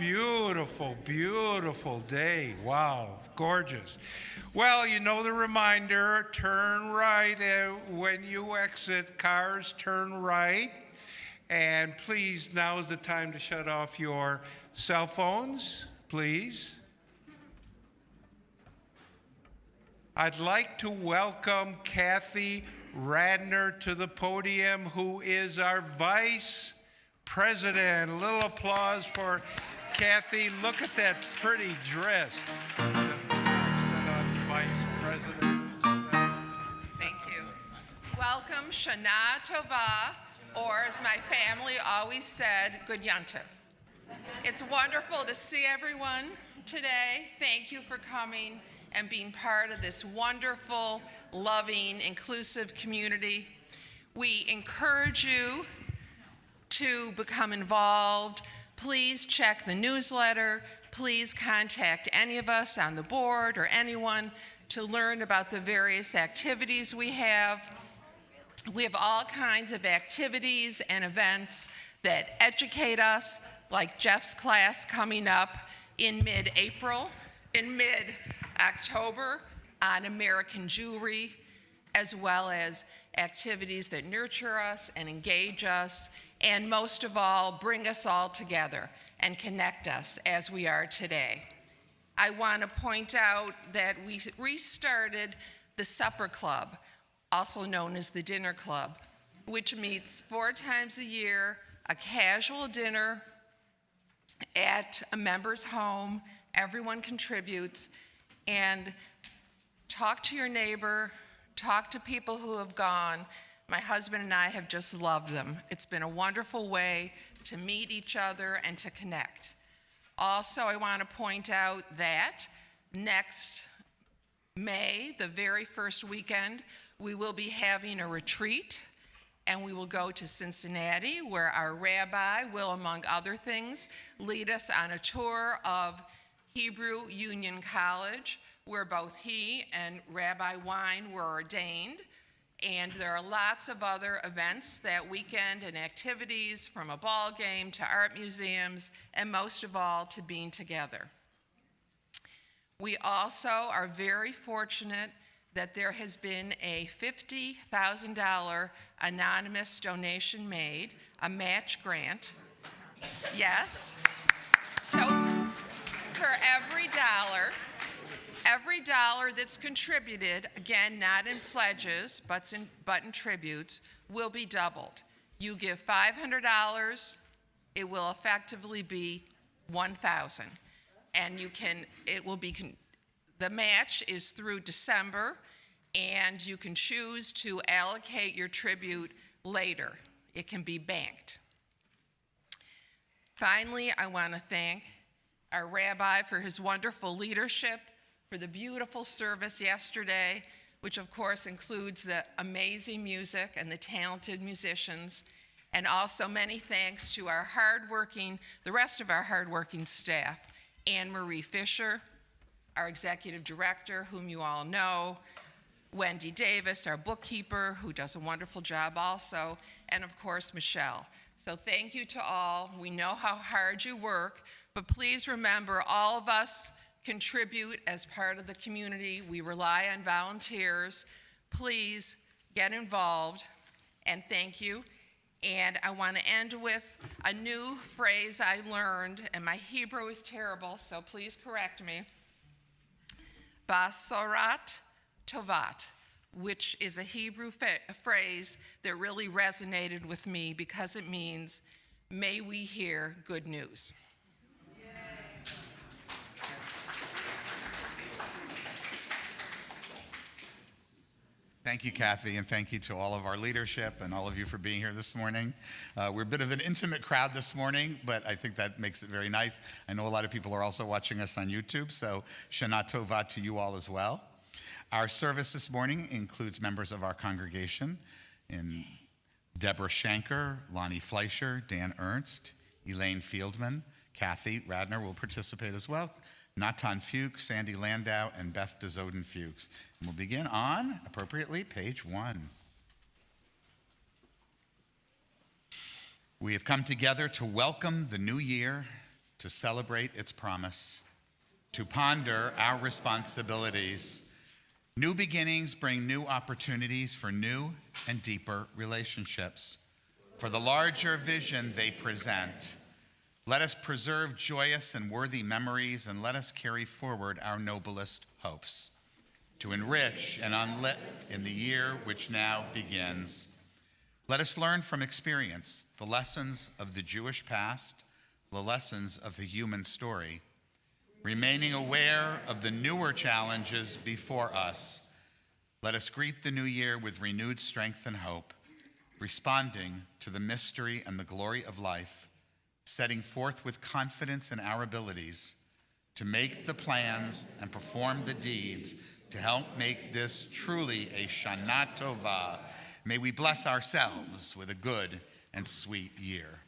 Beautiful, beautiful day. Wow, gorgeous. Well, you know the reminder, turn right when you exit. Cars, turn right. And please, now is the time to shut off your cell phones, please. I'd like to welcome Kathy Radner to the podium, who is our Vice President. A little applause for Kathy. Look at that pretty dress. Vice President. Thank you. Welcome, Shana Tova, or as my family always said, Good Yontif. It's wonderful to see everyone today. Thank you for coming and being part of this wonderful, loving, inclusive community. We encourage you to become involved. Please check the newsletter. Please contact any of us on the board or anyone to learn about the various activities we have. We have all kinds of activities and events that educate us, like Jeff's class coming up in mid-October on American Jewry, as well as activities that nurture us and engage us, and most of all, bring us all together and connect us as we are today. I want to point out that we restarted the Supper Club, also known as the Dinner Club, which meets 4 times a year, a casual dinner at a member's home. Everyone contributes, and talk to your neighbor, talk to people who have gone. My husband and I have just loved them. It's been a wonderful way to meet each other and to connect. Also, I want to point out that next May, the very first weekend, we will be having a retreat, and we will go to Cincinnati, where our rabbi will, among other things, lead us on a tour of Hebrew Union College, where both he and Rabbi Wine were ordained. And there are lots of other events that weekend and activities, from a ball game to art museums, and most of all, to being together. We also are very fortunate that there has been a $50,000 anonymous donation made, a match grant. Yes. So for every dollar that's contributed, again, not in pledges, but in tributes, will be doubled. You give $500, it will effectively be $1,000. And the match is through December, and you can choose to allocate your tribute later. It can be banked. Finally, I want to thank our rabbi for his wonderful leadership, for the beautiful service yesterday, which of course includes the amazing music and the talented musicians, and also many thanks to the rest of our hardworking staff, Anne Marie Fisher, our executive director, whom you all know, Wendy Davis, our bookkeeper, who does a wonderful job also, and of course, Michelle. So thank you to all. We know how hard you work, but please remember, all of us contribute as part of the community. We rely on volunteers. Please get involved, and thank you. And I want to end with a new phrase I learned, and my Hebrew is terrible, so please correct me. Basorat Tovat, which is a Hebrew phrase that really resonated with me because it means, may we hear good news. Thank you, Kathy, and thank you to all of our leadership and all of you for being here this morning. We're a bit of an intimate crowd this morning, but I think that makes it very nice. I know a lot of people are also watching us on YouTube, so Shana Tova to you all as well. Our service this morning includes members of our congregation in Deborah Shanker, Lonnie Fleischer, Dan Ernst, Elaine Fieldman, Kathy Radner will participate as well, Natan Fuchs, Sandy Landau, and Beth DeZoden Fuchs. And we'll begin on, appropriately, page 1. We have come together to welcome the new year to celebrate its promise, to ponder our responsibilities. New beginnings bring new opportunities for new and deeper relationships. For the larger vision they present, let us preserve joyous and worthy memories, and let us carry forward our noblest hopes to enrich and unlift in the year which now begins. Let us learn from experience the lessons of the Jewish past, the lessons of the human story, remaining aware of the newer challenges before us. Let us greet the new year with renewed strength and hope, responding to the mystery and the glory of life, setting forth with confidence in our abilities to make the plans and perform the deeds to help make this truly a Shana Tova. May we bless ourselves with a good and sweet year.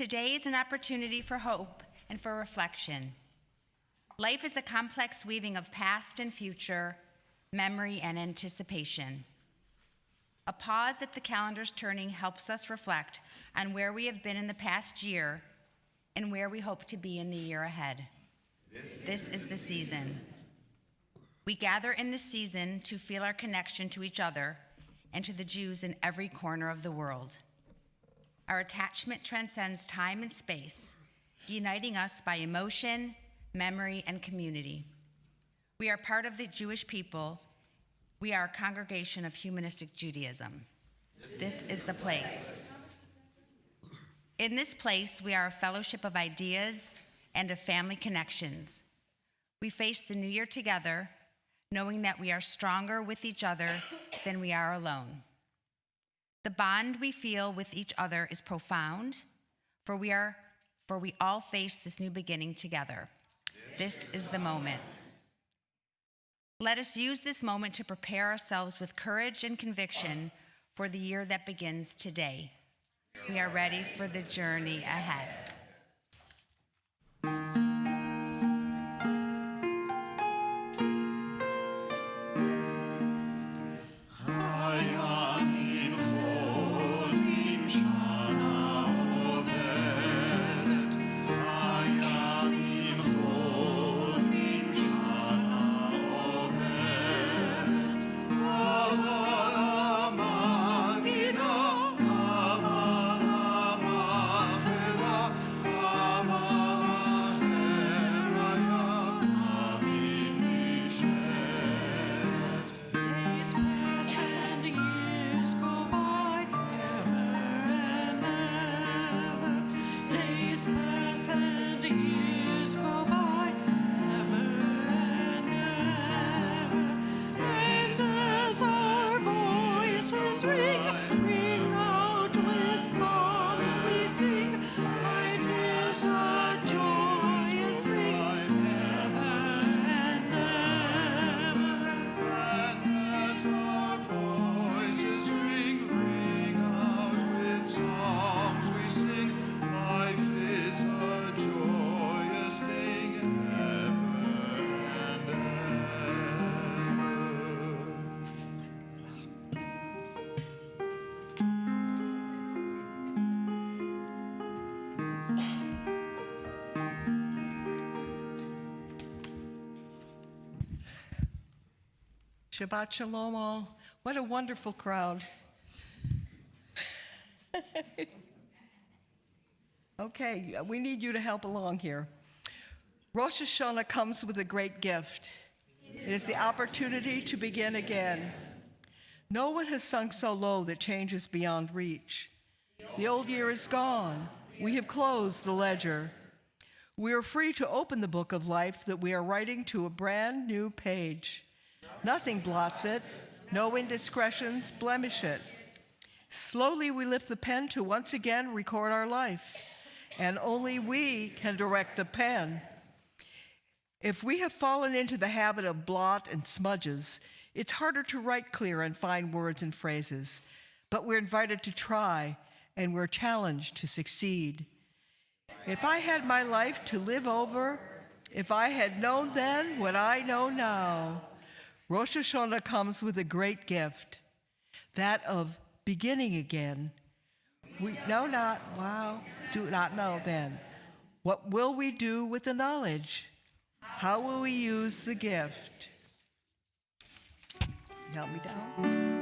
Today is an opportunity for hope and for reflection. Life is a complex weaving of past and future, memory and anticipation. A pause at the calendar's turning helps us reflect on where we have been in the past year and where we hope to be in the year ahead. This is the season. We gather in this season to feel our connection to each other and to the Jews in every corner of the world. Our attachment transcends time and space, uniting us by emotion, memory, and community. We are part of the Jewish people. We are a congregation of Humanistic Judaism. This is the place. In this place, we are a fellowship of ideas and of family connections. We face the new year together, knowing that we are stronger with each other than we are alone. The bond we feel with each other is profound, for we all face this new beginning together. This is the moment. Let us use this moment to prepare ourselves with courage and conviction for the year that begins today. We are ready for the journey ahead. Shabbat Shalom all. What a wonderful crowd. Okay, we need you to help along here. Rosh Hashanah comes with a great gift. It is the opportunity to begin again. No one has sunk so low that change is beyond reach. The old year is gone. We have closed the ledger. We are free to open the book of life that we are writing to a brand new page. Nothing blots it. No indiscretions blemish it. Slowly we lift the pen to once again record our life, and only we can direct the pen. If we have fallen into the habit of blot and smudges, it's harder to write clear and fine words and phrases, but we're invited to try, and we're challenged to succeed. If I had my life to live over, if I had known then what I know now, Rosh Hashanah comes with a great gift, that of beginning again. We know not, do not know then. What will we do with the knowledge? How will we use the gift? Help me down.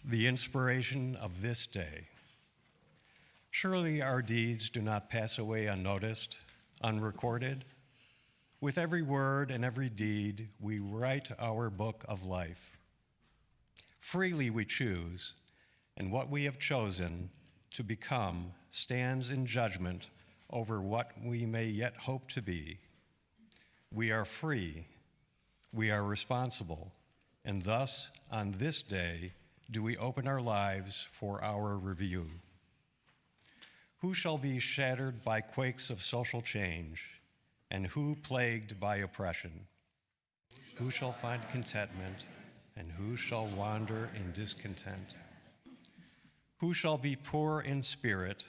The inspiration of this day. Surely our deeds do not pass away unnoticed, unrecorded. With every word and every deed, we write our book of life. Freely we choose, and what we have chosen to become stands in judgment over what we may yet hope to be. We are free, we are responsible, and thus, on this day, do we open our lives for our review. Who shall be shattered by quakes of social change, and who plagued by oppression? Who shall find contentment, and who shall wander in discontent? Who shall be poor in spirit,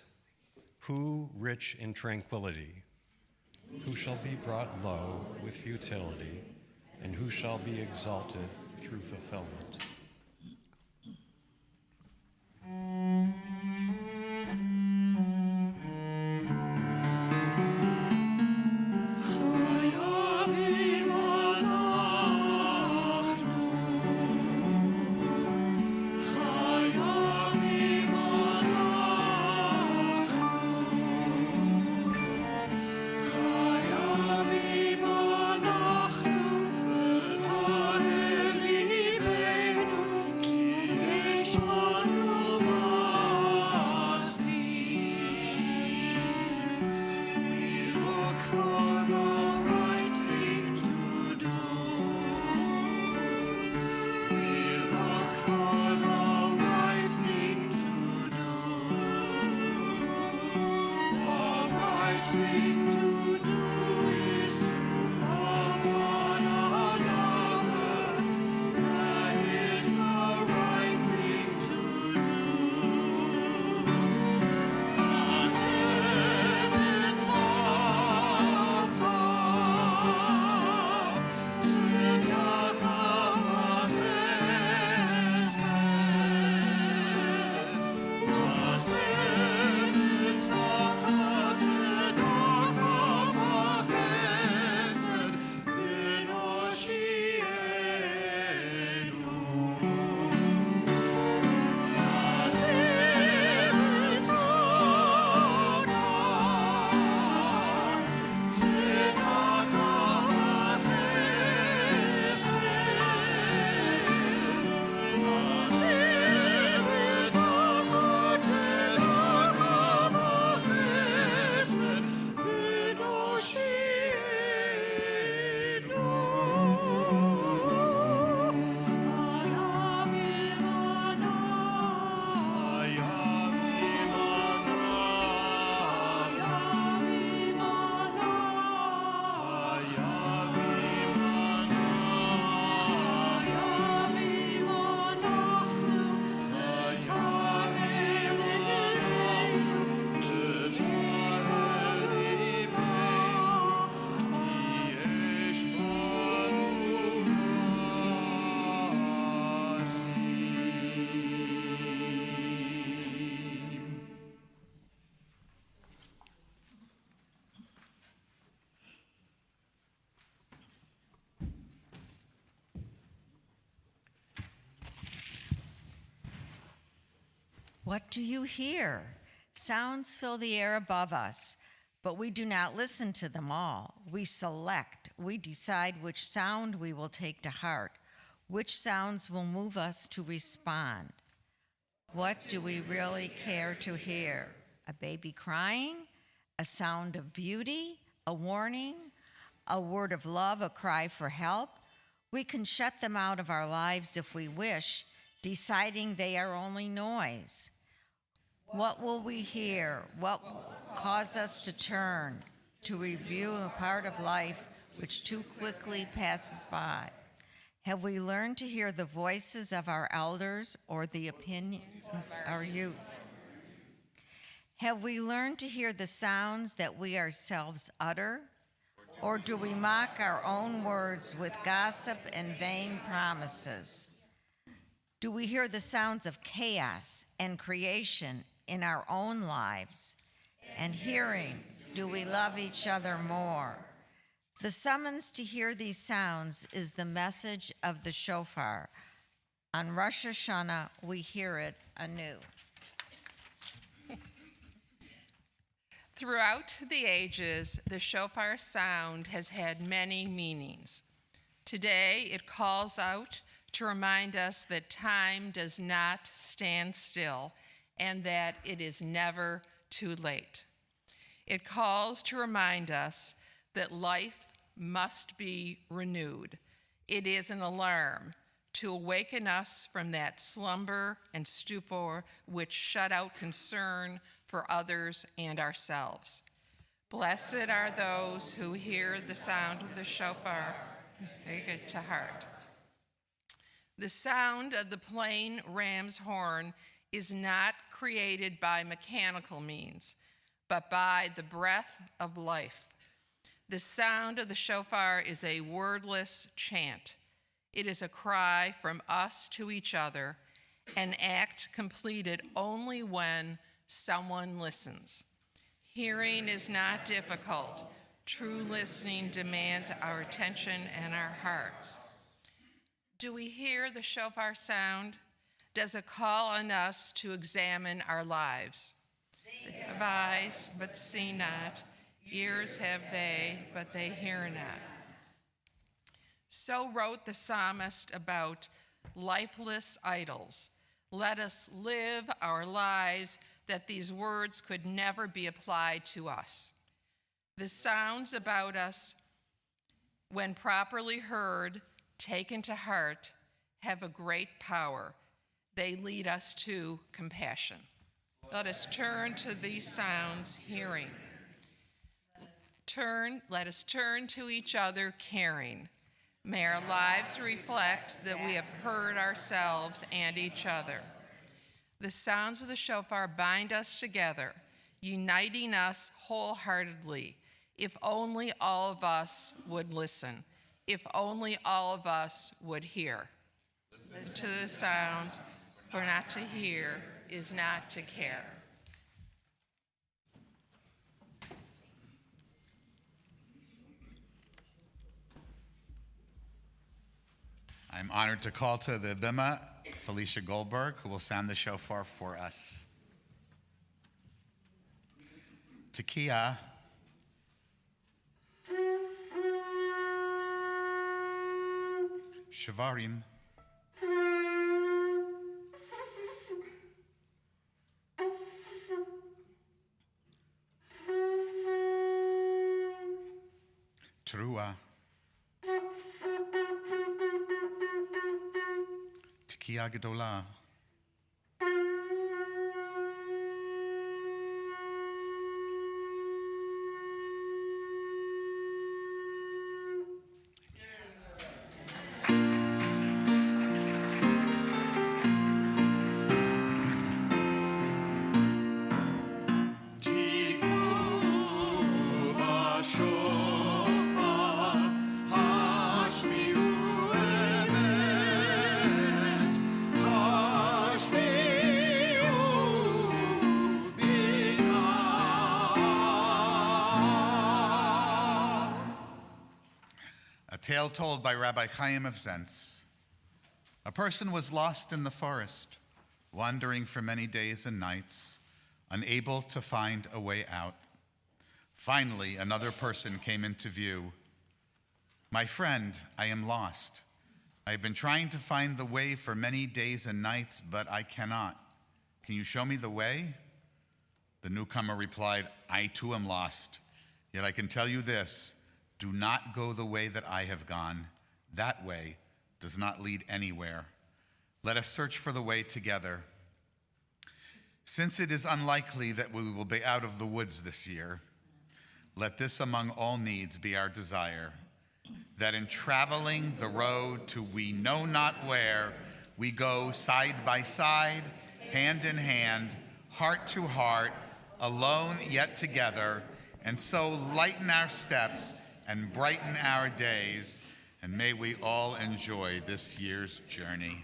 who rich in tranquility? Who shall be brought low with futility, and who shall be exalted through fulfillment? What do you hear? Sounds fill the air above us, but we do not listen to them all. We select. We decide which sound we will take to heart, which sounds will move us to respond. What do we really care to hear? A baby crying? A sound of beauty? A warning? A word of love? A cry for help? We can shut them out of our lives if we wish, deciding they are only noise. What will we hear? What will cause us to turn, to review a part of life which too quickly passes by? Have we learned to hear the voices of our elders or the opinions of our youth? Have we learned to hear the sounds that we ourselves utter? Or do we mock our own words with gossip and vain promises? Do we hear the sounds of chaos and creation in our own lives? And hearing, do we love each other more? The summons to hear these sounds is the message of the shofar. On Rosh Hashanah, we hear it anew. Throughout the ages, the shofar sound has had many meanings. Today, it calls out to remind us that time does not stand still and that it is never too late. It calls to remind us that life must be renewed. It is an alarm to awaken us from that slumber and stupor which shut out concern for others and ourselves. Blessed are those who hear the sound of the shofar and take it to heart. The sound of the plain ram's horn is not created by mechanical means, but by the breath of life. The sound of the shofar is a wordless chant. It is a cry from us to each other, an act completed only when someone listens. Hearing is not difficult. True listening demands our attention and our hearts. Do we hear the shofar sound? Does it call on us to examine our lives? They have eyes, but see not. Ears have they, but they hear not. So wrote the psalmist about lifeless idols. Let us live our lives that these words could never be applied to us. The sounds about us, when properly heard, taken to heart, have a great power. They lead us to compassion. Let us turn to these sounds, hearing. Let us turn to each other, caring. May our lives reflect that we have heard ourselves and each other. The sounds of the shofar bind us together, uniting us wholeheartedly. If only all of us would listen. If only all of us would hear. Listen to the sounds, for not to hear is not to care. I'm honored to call to the bima Felicia Goldberg, who will sound the shofar for us. Tekiah. Shavarim. Teruah. Tekiah Gedolah. Tale told by Rabbi Chaim of Zentz. A person was lost in the forest, wandering for many days and nights, unable to find a way out. Finally, another person came into view. "My friend, I am lost. I have been trying to find the way for many days and nights, but I cannot. Can you show me the way?" The newcomer replied, "I too am lost. Yet I can tell you this, do not go the way that I have gone. That way does not lead anywhere. Let us search for the way together. Since it is unlikely that we will be out of the woods this year, let this among all needs be our desire, that in traveling the road to we know not where, we go side by side, hand in hand, heart to heart, alone yet together, and so lighten our steps and brighten our days, and may we all enjoy this year's journey."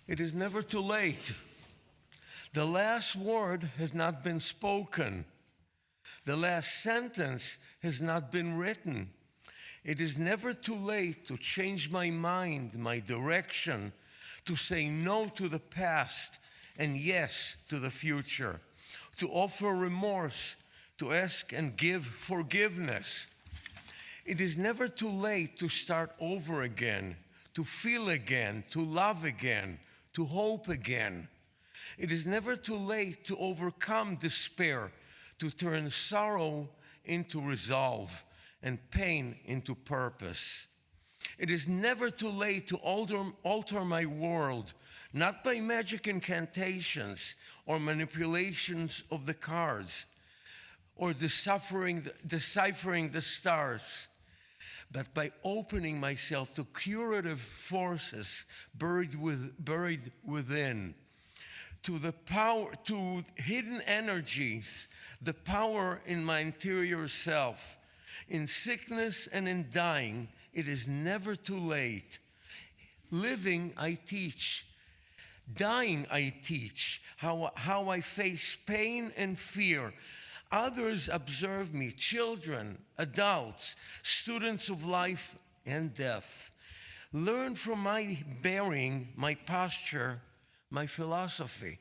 It is never too late. The last word has not been spoken. The last sentence has not been written. It is never too late to change my mind, my direction, to say no to the past and yes to the future, to offer remorse, to ask and give forgiveness. It is never too late to start over again, to feel again, to love again, to hope again. It is never too late to overcome despair, to turn sorrow into resolve and pain into purpose. It is never too late to alter my world, not by magic incantations or manipulations of the cards or deciphering the stars, but by opening myself to curative forces buried within, to the power, to hidden energies, the power in my interior self. In sickness and in dying, it is never too late. Living, I teach. Dying, I teach how I face pain and fear. Others observe me, children, adults, students of life and death. Learn from my bearing, my posture, my philosophy.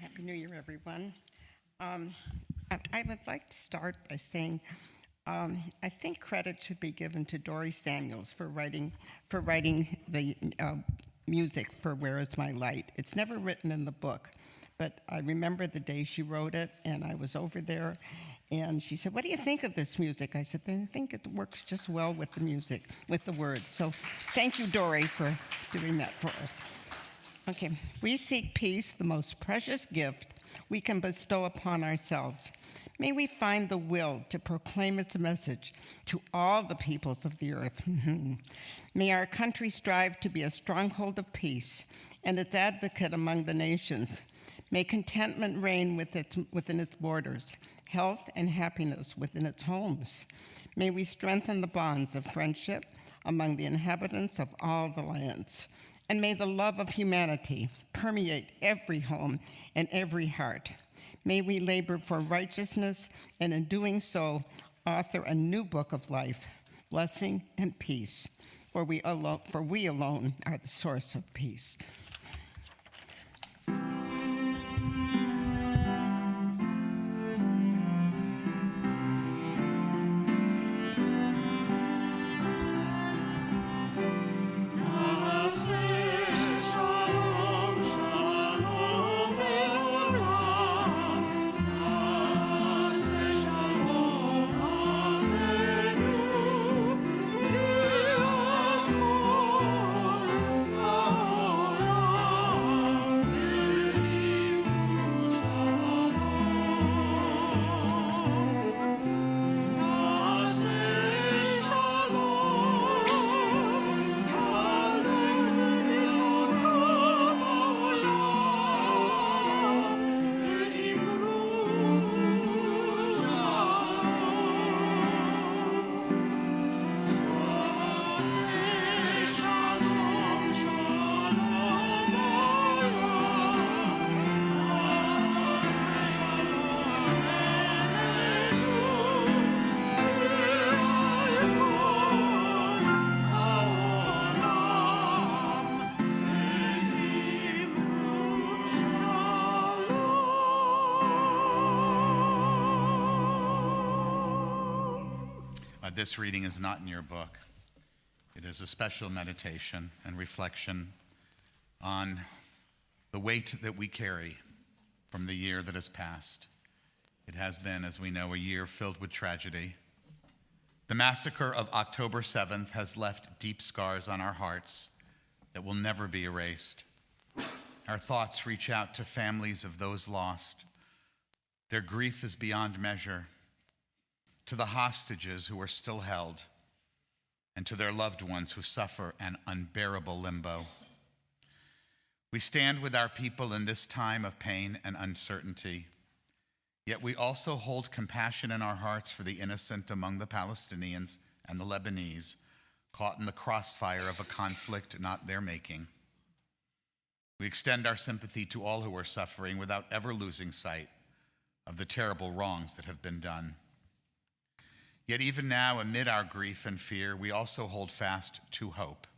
Happy New Year, everyone. I would like to start by saying I think credit should be given to Dory Samuels for writing the music for Where Is My Light. It's never written in the book, but I remember the day she wrote it, and I was over there, and she said, "What do you think of this music?" I said, "I think it works just well with the music, with the words." So thank you, Dory, for doing that for us. Okay, we seek peace, the most precious gift we can bestow upon ourselves. May we find the will to proclaim its message to all the peoples of the earth. May our country strive to be a stronghold of peace and its advocate among the nations. May contentment reign within its borders, health and happiness within its homes. May we strengthen the bonds of friendship among the inhabitants of all the lands. And may the love of humanity permeate every home and every heart. May we labor for righteousness, and in doing so, author a new book of life, blessing and peace. For we alone are the source of peace. This reading is not in your book. It is a special meditation and reflection on the weight that we carry from the year that has passed. It has been, as we know, a year filled with tragedy. The massacre of October 7th has left deep scars on our hearts that will never be erased. Our thoughts reach out to families of those lost. Their grief is beyond measure. To the hostages who are still held, and to their loved ones who suffer an unbearable limbo. We stand with our people in this time of pain and uncertainty, yet we also hold compassion in our hearts for the innocent among the Palestinians and the Lebanese, caught in the crossfire of a conflict not their making. We extend our sympathy to all who are suffering without ever losing sight of the terrible wrongs that have been done. Yet even now, amid our grief and fear, we also hold fast to hope.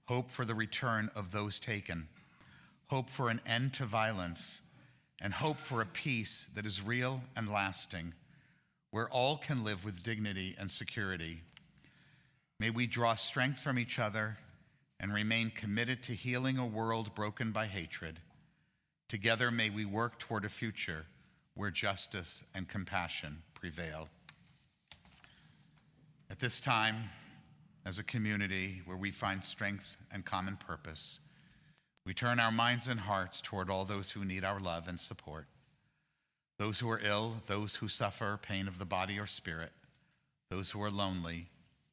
Hope for the return of those taken, hope for an end to violence, and hope for a peace that is real and lasting, where all can live with dignity and security. May we draw strength from each other and remain committed to healing a world broken by hatred. Together, may we work toward a future where justice and compassion prevail. At this time, as a community where we find strength and common purpose, we turn our minds and hearts toward all those who need our love and support, those who are ill, those who suffer pain of the body or spirit, those who are lonely,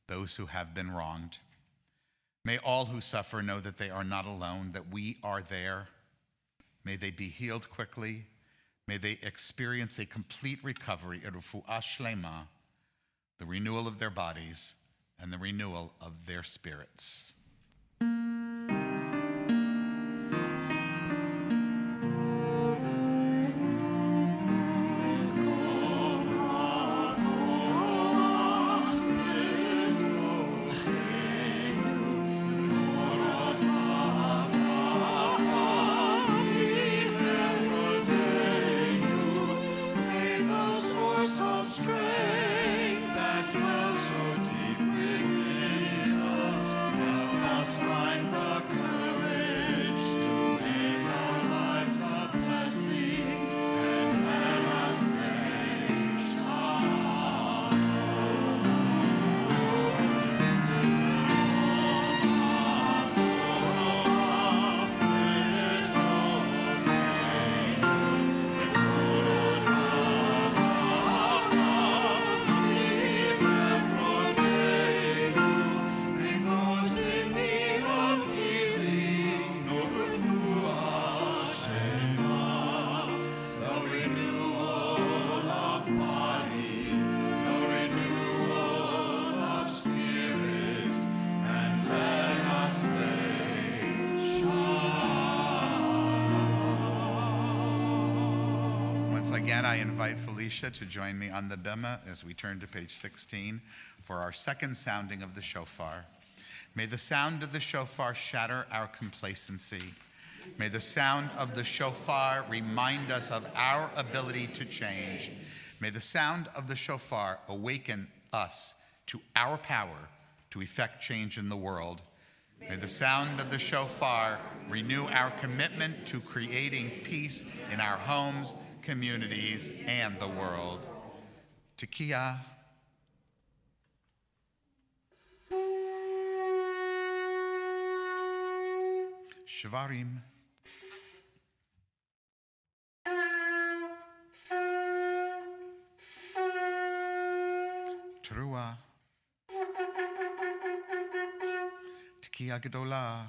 those who have been wronged. May all who suffer know that they are not alone, that we are there. May they be healed quickly. May they experience a complete recovery, refuah shlema, the renewal of their bodies, and the renewal of their spirits. Strength that dwells so deep within us. Once again, I invite Felicia to join me on the bima as we turn to page 16 for our second sounding of the shofar. May the sound of the shofar shatter our complacency. May the sound of the shofar remind us of our ability to change. May the sound of the shofar awaken us to our power to effect change in the world. May the sound of the shofar renew our commitment to creating peace in our homes, communities, and the world. Tekiah. Shvarim. Teruah. Tekiah Gedolah.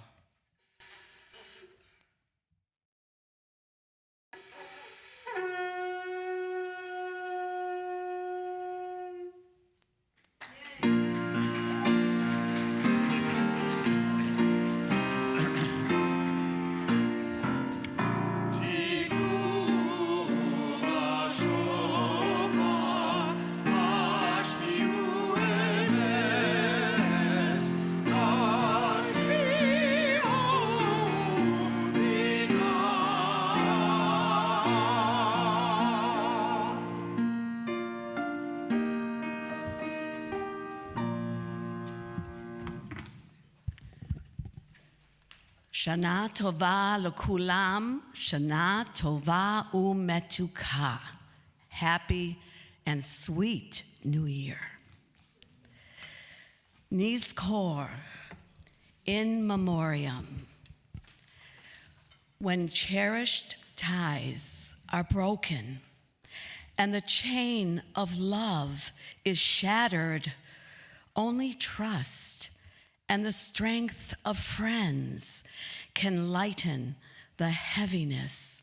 Shana Tova L'Kulam, Shana Tova Umetuka. Happy and sweet New Year. Nizkor, in memoriam. When cherished ties are broken and the chain of love is shattered, only trust and the strength of friends can lighten the heaviness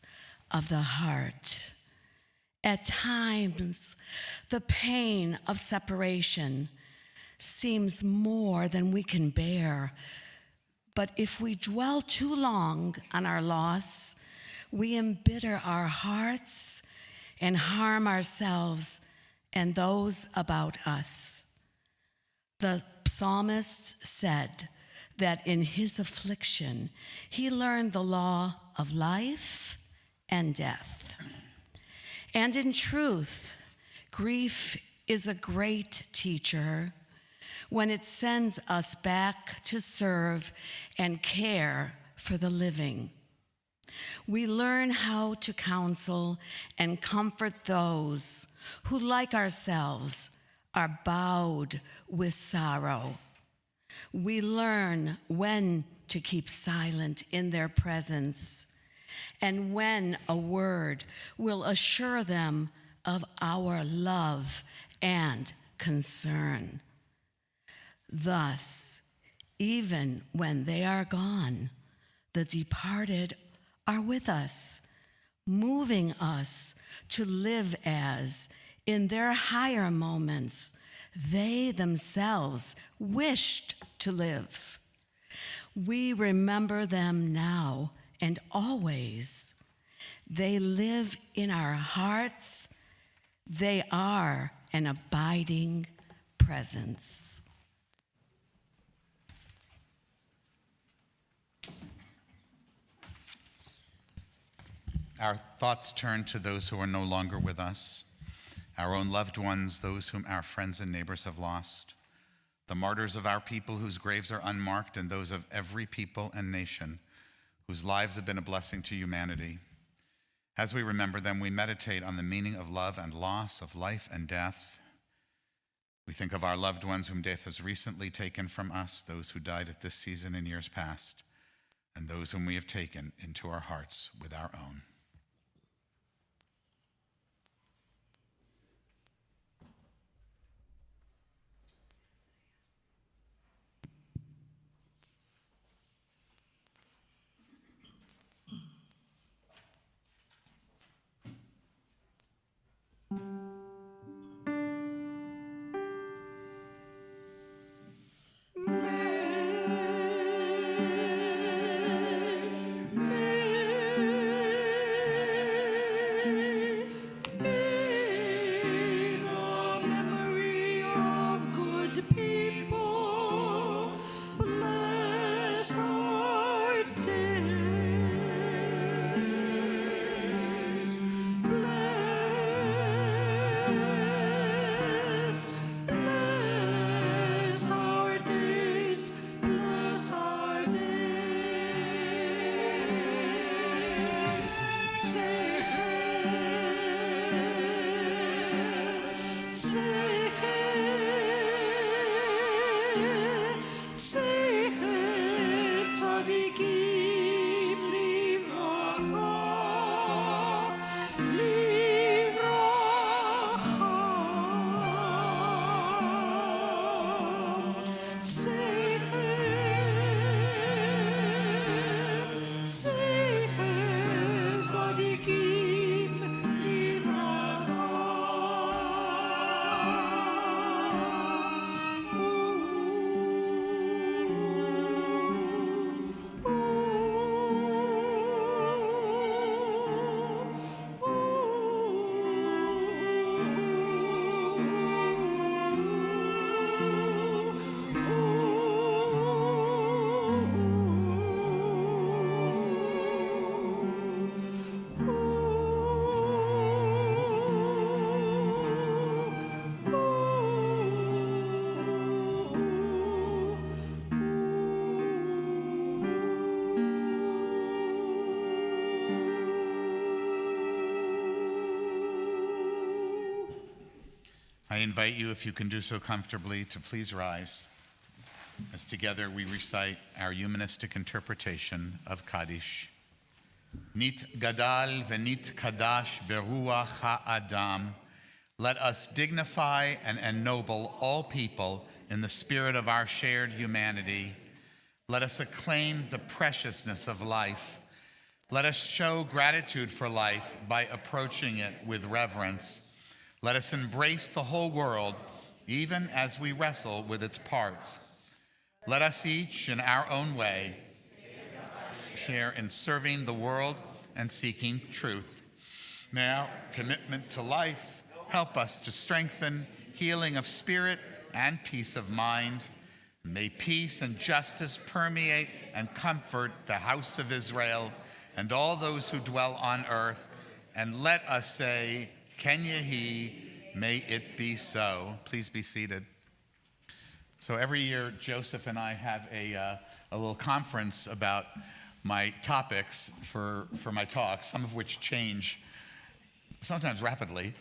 of the heart. At times, the pain of separation seems more than we can bear, but if we dwell too long on our loss, we embitter our hearts and harm ourselves and those about us. The psalmist said that in his affliction, he learned the law of life and death. And in truth, grief is a great teacher when it sends us back to serve and care for the living. We learn how to counsel and comfort those who, like ourselves, are bowed with sorrow. We learn when to keep silent in their presence and when a word will assure them of our love and concern. Thus, even when they are gone, the departed are with us, moving us to live as, in their higher moments, they themselves wished to live. We remember them now and always. They live in our hearts. They are an abiding presence. Our thoughts turn to those who are no longer with us, our own loved ones, those whom our friends and neighbors have lost, the martyrs of our people whose graves are unmarked, and those of every people and nation whose lives have been a blessing to humanity. As we remember them, we meditate on the meaning of love and loss, of life and death. We think of our loved ones whom death has recently taken from us, those who died at this season in years past, and those whom we have taken into our hearts with our own. I invite you, if you can do so comfortably, to please rise as together we recite our humanistic interpretation of Kaddish. Nit gadal v'nit kadash beruach ha'adam. Let us dignify and ennoble all people in the spirit of our shared humanity. Let us acclaim the preciousness of life. Let us show gratitude for life by approaching it with reverence. Let us embrace the whole world, even as we wrestle with its parts. Let us each, in our own way, share in serving the world and seeking truth. May our commitment to life help us to strengthen healing of spirit and peace of mind. May peace and justice permeate and comfort the house of Israel and all those who dwell on earth. And let us say, Ken Yehi, may it be so. Please be seated. So every year, Joseph and I have a little conference about my topics for my talks, some of which change sometimes rapidly.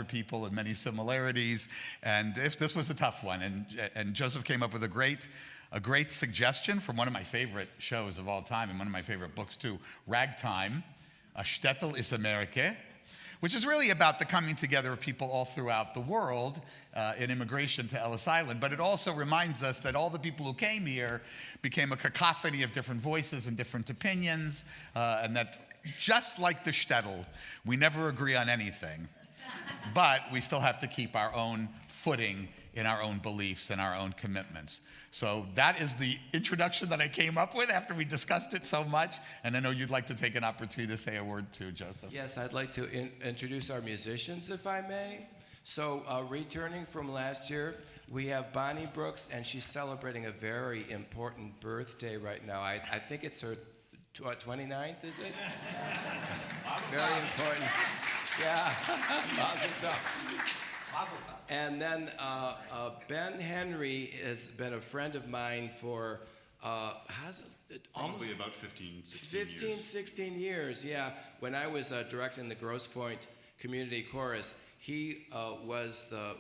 People and many similarities, and if this was a tough one, and Joseph came up with a great suggestion from one of my favorite shows of all time and one of my favorite books too, Ragtime, A Shtetl is America, which is really about the coming together of people all throughout the world in immigration to Ellis Island. But it also reminds us that all the people who came here became a cacophony of different voices and different opinions, and that just like the Shtetl, we never agree on anything. But we still have to keep our own footing in our own beliefs and our own commitments. So that is the introduction that I came up with after we discussed it so much. And I know you'd like to take an opportunity to say a word too, Joseph. Yes, I'd like to introduce our musicians, if I may. So returning from last year, we have Bonnie Brooks, and she's celebrating a very important birthday right now. I think it's her 29th, is it? Very important. Yeah. Mazel tov. And then Ben Henry has been a friend of mine for Probably about 16 years, yeah. When I was directing the Grosse Pointe Community Chorus, he was the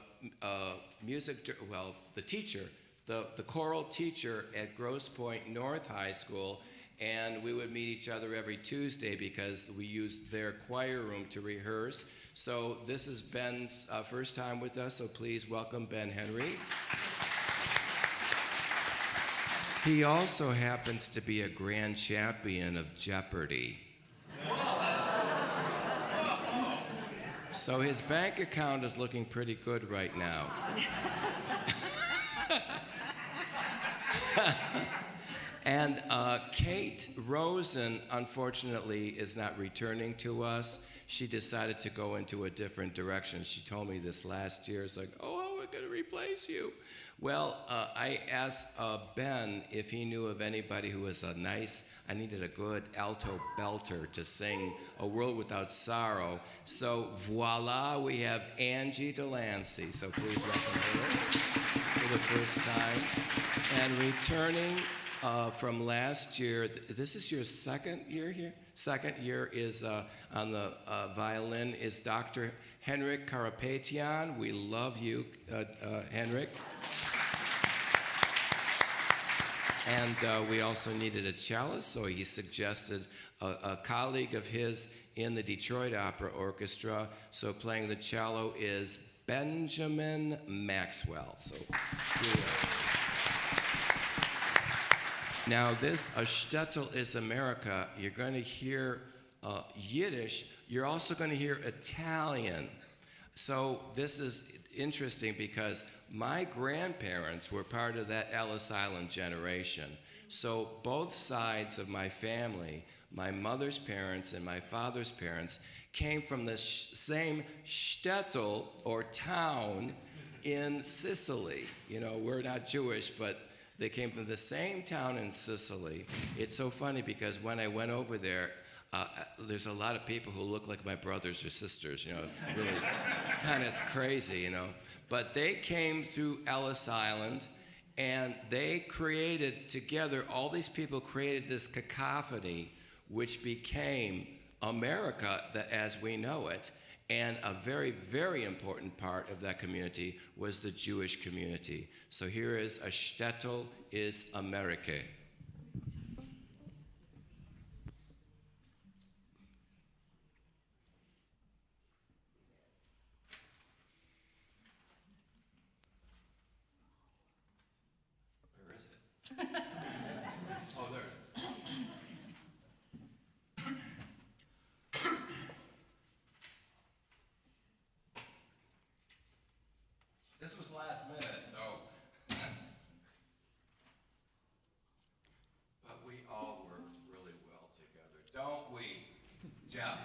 the teacher, the choral teacher at Grosse Pointe North High School. And we would meet each other every Tuesday because we used their choir room to rehearse. So this is Ben's first time with us, so please welcome Ben Henry. He also happens to be a grand champion of Jeopardy. So his bank account is looking pretty good right now. And Kate Rosen, unfortunately, is not returning to us. She decided to go into a different direction. She told me this last year. It's like, oh, we're going to replace you. Well, I asked Ben if he knew of anybody who was I needed a good alto belter to sing A World Without Sorrow. So voila, we have Angie Delancey. So please welcome her for the first time. And returning from last year, this is your second year here? Second year is on the violin is Dr. Henrik Karapetian. We love you, Henrik. And we also needed a cellist, so he suggested a colleague of his in the Detroit Opera Orchestra. So playing the cello is Benjamin Maxwell. So now this A Shtetl is America, you're going to hear Yiddish. You're also going to hear Italian. So this is interesting because my grandparents were part of that Ellis Island generation. So both sides of my family, my mother's parents and my father's parents, came from the same shtetl or town in Sicily. You know, we're not Jewish, but they came from the same town in Sicily. It's so funny because when I went over there, there's a lot of people who look like my brothers or sisters. You know, it's really kind of crazy, you know. But they came through Ellis Island, and they created together, all these people created this cacophony, which became America as we know it. And a very, very important part of that community was the Jewish community. So here is a shtetl is America. Where is it? Oh, there it is. This was last minute, so. But we all worked really well together, don't we, Jeff?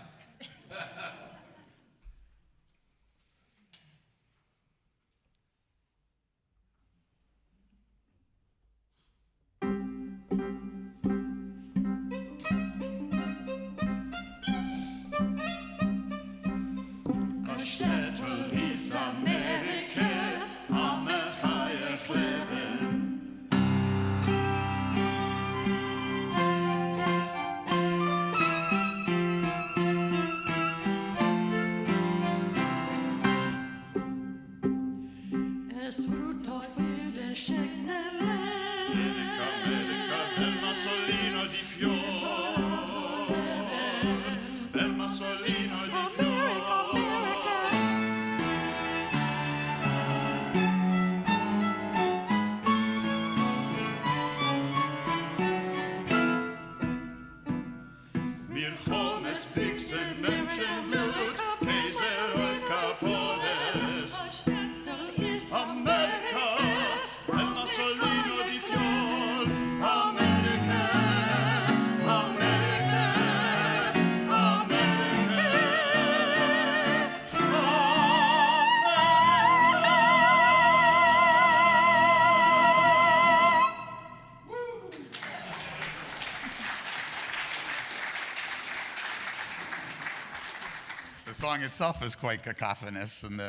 The song itself is quite cacophonous and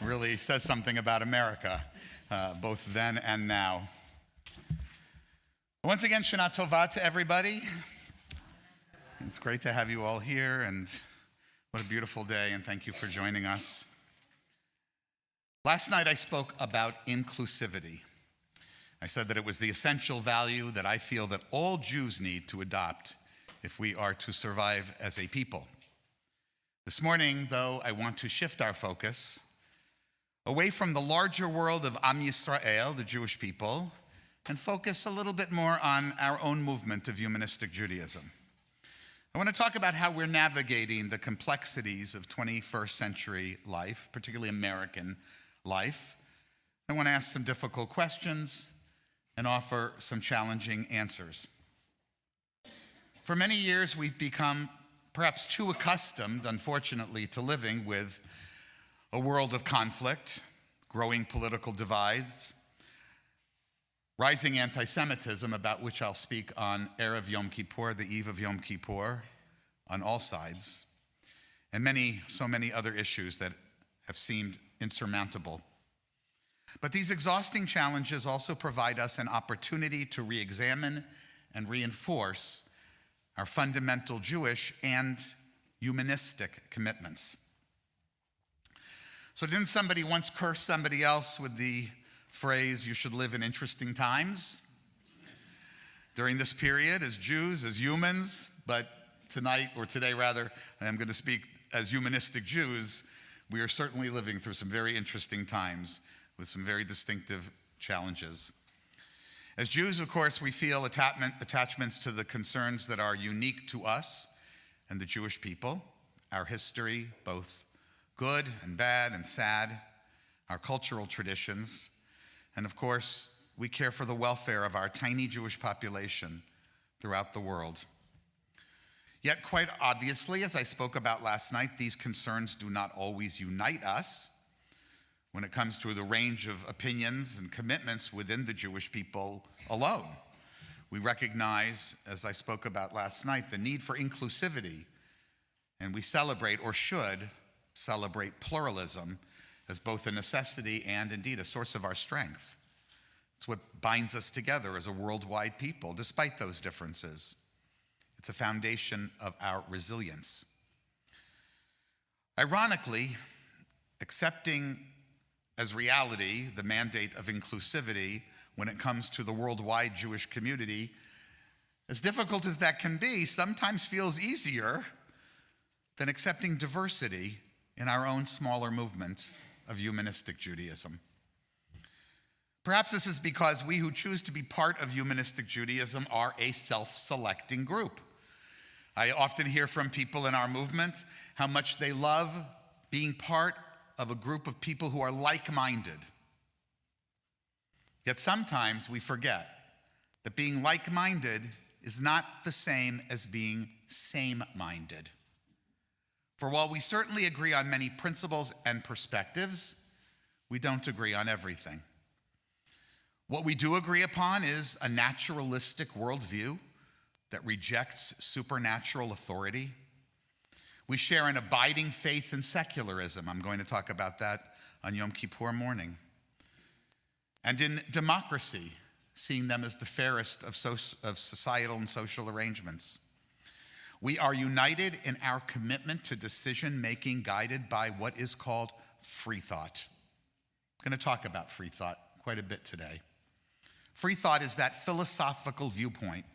really says something about America, both then and now. Once again, Shana Tova to everybody. It's great to have you all here, and what a beautiful day, and thank you for joining us. Last night I spoke about inclusivity. I said that it was the essential value that I feel that all Jews need to adopt if we are to survive as a people. This morning, though, I want to shift our focus away from the larger world of Am Yisrael, the Jewish people, and focus a little bit more on our own movement of Humanistic Judaism. I want to talk about how we're navigating the complexities of 21st century life, particularly American life. I want to ask some difficult questions and offer some challenging answers. For many years, we've become perhaps too accustomed, unfortunately, to living with a world of conflict, growing political divides, rising anti-Semitism, about which I'll speak on Erev Yom Kippur, the eve of Yom Kippur, on all sides, and so many other issues that have seemed insurmountable. But these exhausting challenges also provide us an opportunity to re-examine and reinforce our fundamental Jewish and humanistic commitments. So didn't somebody once curse somebody else with the phrase, "You should live in interesting times"? During this period, as Jews, as humans, but today, I'm going to speak as humanistic Jews, we are certainly living through some very interesting times with some very distinctive challenges. As Jews, of course, we feel attachments to the concerns that are unique to us and the Jewish people, our history, both good and bad and sad, our cultural traditions, and of course, we care for the welfare of our tiny Jewish population throughout the world. Yet, quite obviously, as I spoke about last night, these concerns do not always unite us when it comes to the range of opinions and commitments within the Jewish people alone. We recognize, as I spoke about last night, the need for inclusivity, and we celebrate, or should celebrate, pluralism as both a necessity and indeed a source of our strength. It's what binds us together as a worldwide people, despite those differences. It's a foundation of our resilience. Ironically, accepting as reality the mandate of inclusivity when it comes to the worldwide Jewish community, as difficult as that can be, sometimes feels easier than accepting diversity in our own smaller movement of humanistic Judaism. Perhaps this is because we who choose to be part of humanistic Judaism are a self-selecting group. I often hear from people in our movement how much they love being part of a group of people who are like-minded. Yet sometimes we forget that being like-minded is not the same as being same-minded. For while we certainly agree on many principles and perspectives, we don't agree on everything. What we do agree upon is a naturalistic worldview that rejects supernatural authority. We share an abiding faith in secularism. I'm going to talk about that on Yom Kippur morning. And in democracy, seeing them as the fairest of societal and social arrangements. We are united in our commitment to decision-making guided by what is called Freethought. I'm going to talk about Freethought quite a bit today. Freethought is that philosophical viewpoint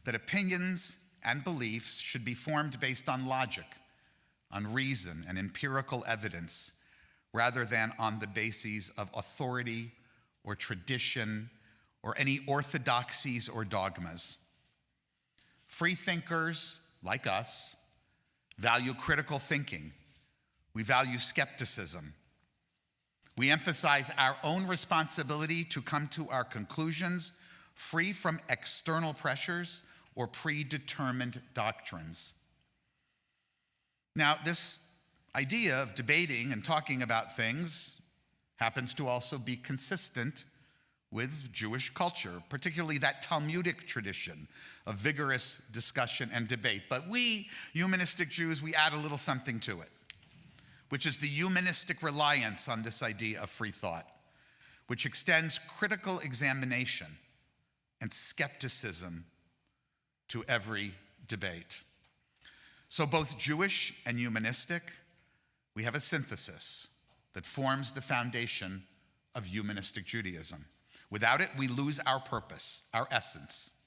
that opinions and beliefs should be formed based on logic, on reason and empirical evidence, rather than on the bases of authority or tradition or any orthodoxies or dogmas. Free thinkers, like us, value critical thinking. We value skepticism. We emphasize our own responsibility to come to our conclusions free from external pressures or predetermined doctrines. Now, this idea of debating and talking about things happens to also be consistent with Jewish culture, particularly that Talmudic tradition of vigorous discussion and debate. But we, humanistic Jews, we add a little something to it, which is the humanistic reliance on this idea of free thought, which extends critical examination and skepticism to every debate. So both Jewish and humanistic, we have a synthesis that forms the foundation of humanistic Judaism. Without it, we lose our purpose, our essence.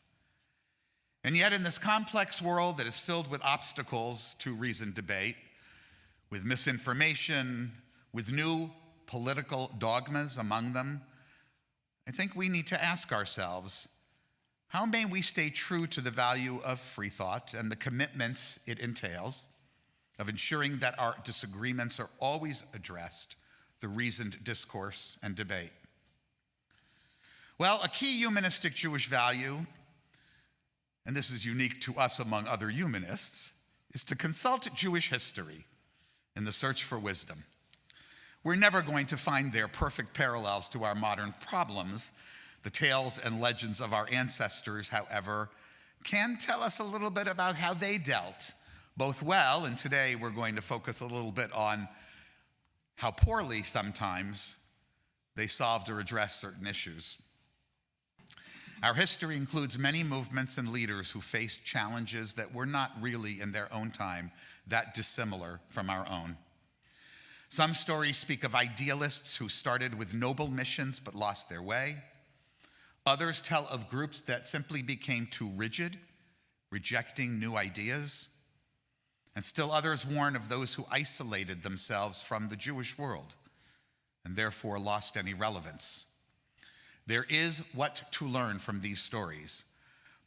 And yet in this complex world that is filled with obstacles to reasoned debate, with misinformation, with new political dogmas among them, I think we need to ask ourselves, how may we stay true to the value of free thought and the commitments it entails of ensuring that our disagreements are always addressed through reasoned discourse and debate? Well, a key humanistic Jewish value, and this is unique to us among other humanists, is to consult Jewish history in the search for wisdom. We're never going to find there perfect parallels to our modern problems. The tales and legends of our ancestors, however, can tell us a little bit about how they dealt both well, and today we're going to focus a little bit on how poorly sometimes they solved or addressed certain issues. Our history includes many movements and leaders who faced challenges that were not really in their own time that dissimilar from our own. Some stories speak of idealists who started with noble missions but lost their way. Others tell of groups that simply became too rigid, rejecting new ideas. And still others warn of those who isolated themselves from the Jewish world and therefore lost any relevance. There is what to learn from these stories,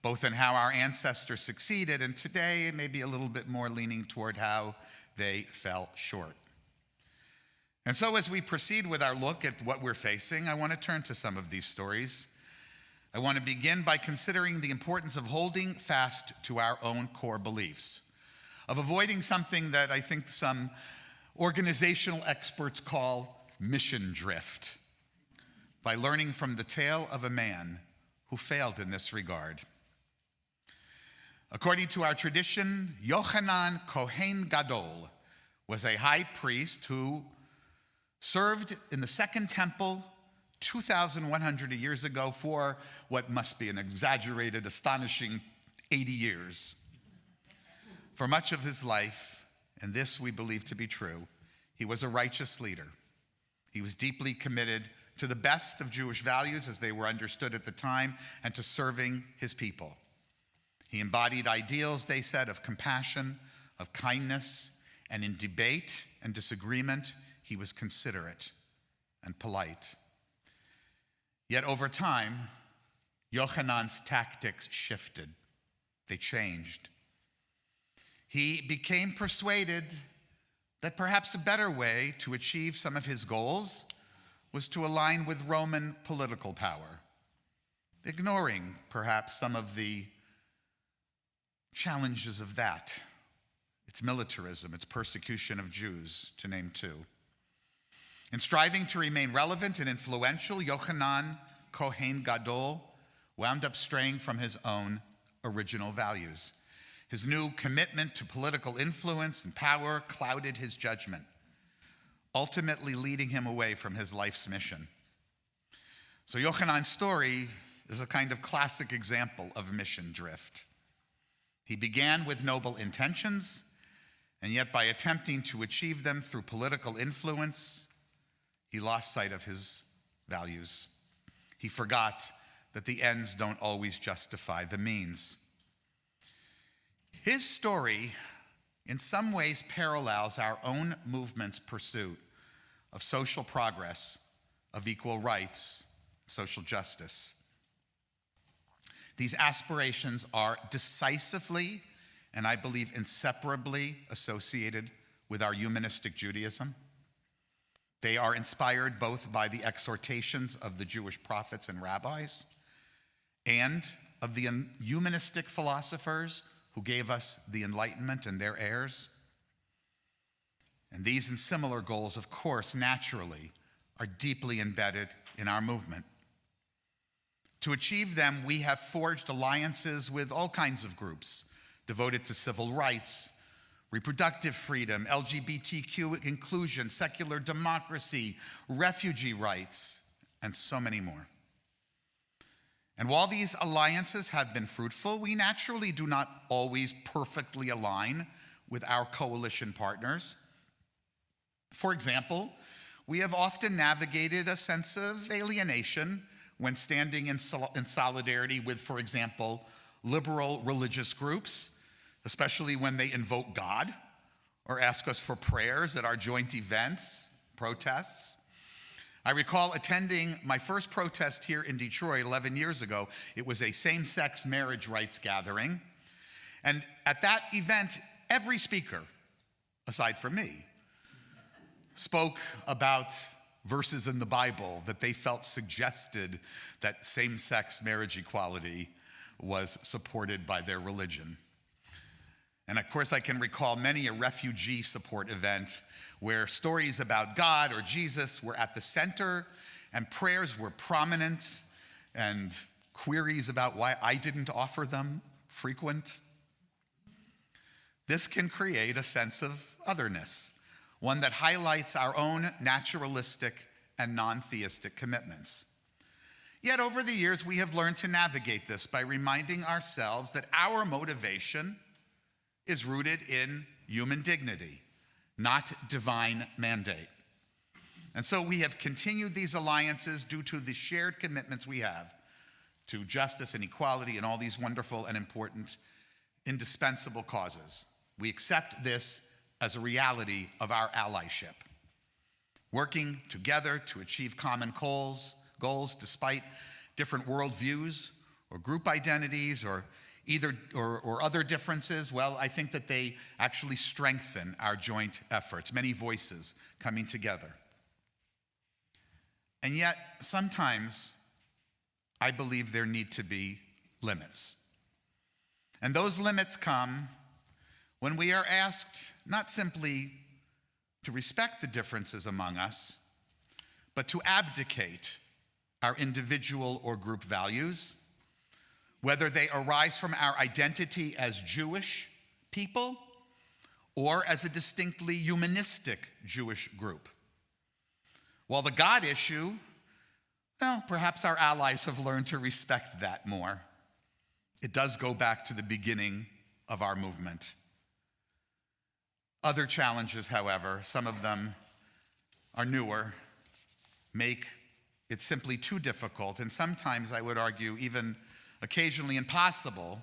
both in how our ancestors succeeded and today maybe a little bit more leaning toward how they fell short. And so as we proceed with our look at what we're facing, I want to turn to some of these stories. I want to begin by considering the importance of holding fast to our own core beliefs, of avoiding something that I think some organizational experts call mission drift, by learning from the tale of a man who failed in this regard. According to our tradition, Yochanan Kohen Gadol was a high priest who served in the Second Temple 2,100 years ago for what must be an exaggerated, astonishing 80 years. For much of his life, and this we believe to be true, he was a righteous leader. He was deeply committed to the best of Jewish values as they were understood at the time and to serving his people. He embodied ideals, they said, of compassion, of kindness, and in debate and disagreement, he was considerate and polite. Yet over time, Yochanan's tactics shifted. They changed. He became persuaded that perhaps a better way to achieve some of his goals was to align with Roman political power, ignoring perhaps some of the challenges of that, its militarism, its persecution of Jews, to name two. In striving to remain relevant and influential, Yochanan, Kohen Gadol, wound up straying from his own original values. His new commitment to political influence and power clouded his judgment, ultimately leading him away from his life's mission. So Yochanan's story is a kind of classic example of mission drift. He began with noble intentions, and yet by attempting to achieve them through political influence, he lost sight of his values. He forgot that the ends don't always justify the means. His story, in some ways, parallels our own movement's pursuit of social progress, of equal rights, social justice. These aspirations are decisively, and I believe inseparably, associated with our humanistic Judaism. They are inspired both by the exhortations of the Jewish prophets and rabbis and of the humanistic philosophers who gave us the Enlightenment and their heirs. And these and similar goals, of course, naturally, are deeply embedded in our movement. To achieve them, we have forged alliances with all kinds of groups devoted to civil rights, reproductive freedom, LGBTQ inclusion, secular democracy, refugee rights, and so many more. And while these alliances have been fruitful, we naturally do not always perfectly align with our coalition partners. For example, we have often navigated a sense of alienation when standing in solidarity with, for example, liberal religious groups, especially when they invoke God or ask us for prayers at our joint events, protests. I recall attending my first protest here in Detroit 11 years ago. It was a same-sex marriage rights gathering. And at that event, every speaker, aside from me, spoke about verses in the Bible that they felt suggested that same-sex marriage equality was supported by their religion. And of course, I can recall many a refugee support event where stories about God or Jesus were at the center and prayers were prominent and queries about why I didn't offer them frequent. This can create a sense of otherness, one that highlights our own naturalistic and non-theistic commitments. Yet over the years, we have learned to navigate this by reminding ourselves that our motivation is rooted in human dignity, not divine mandate. And so we have continued these alliances due to the shared commitments we have to justice and equality and all these wonderful and important, indispensable causes. We accept this as a reality of our allyship, working together to achieve common goals despite different worldviews or group identities or other differences. Well, I think that they actually strengthen our joint efforts, many voices coming together. And yet, sometimes I believe there need to be limits. And those limits come when we are asked not simply to respect the differences among us, but to abdicate our individual or group values, whether they arise from our identity as Jewish people or as a distinctly humanistic Jewish group. While the God issue, well, perhaps our allies have learned to respect that more. It does go back to the beginning of our movement. Other challenges, however, some of them are newer, make it simply too difficult, and sometimes I would argue even occasionally impossible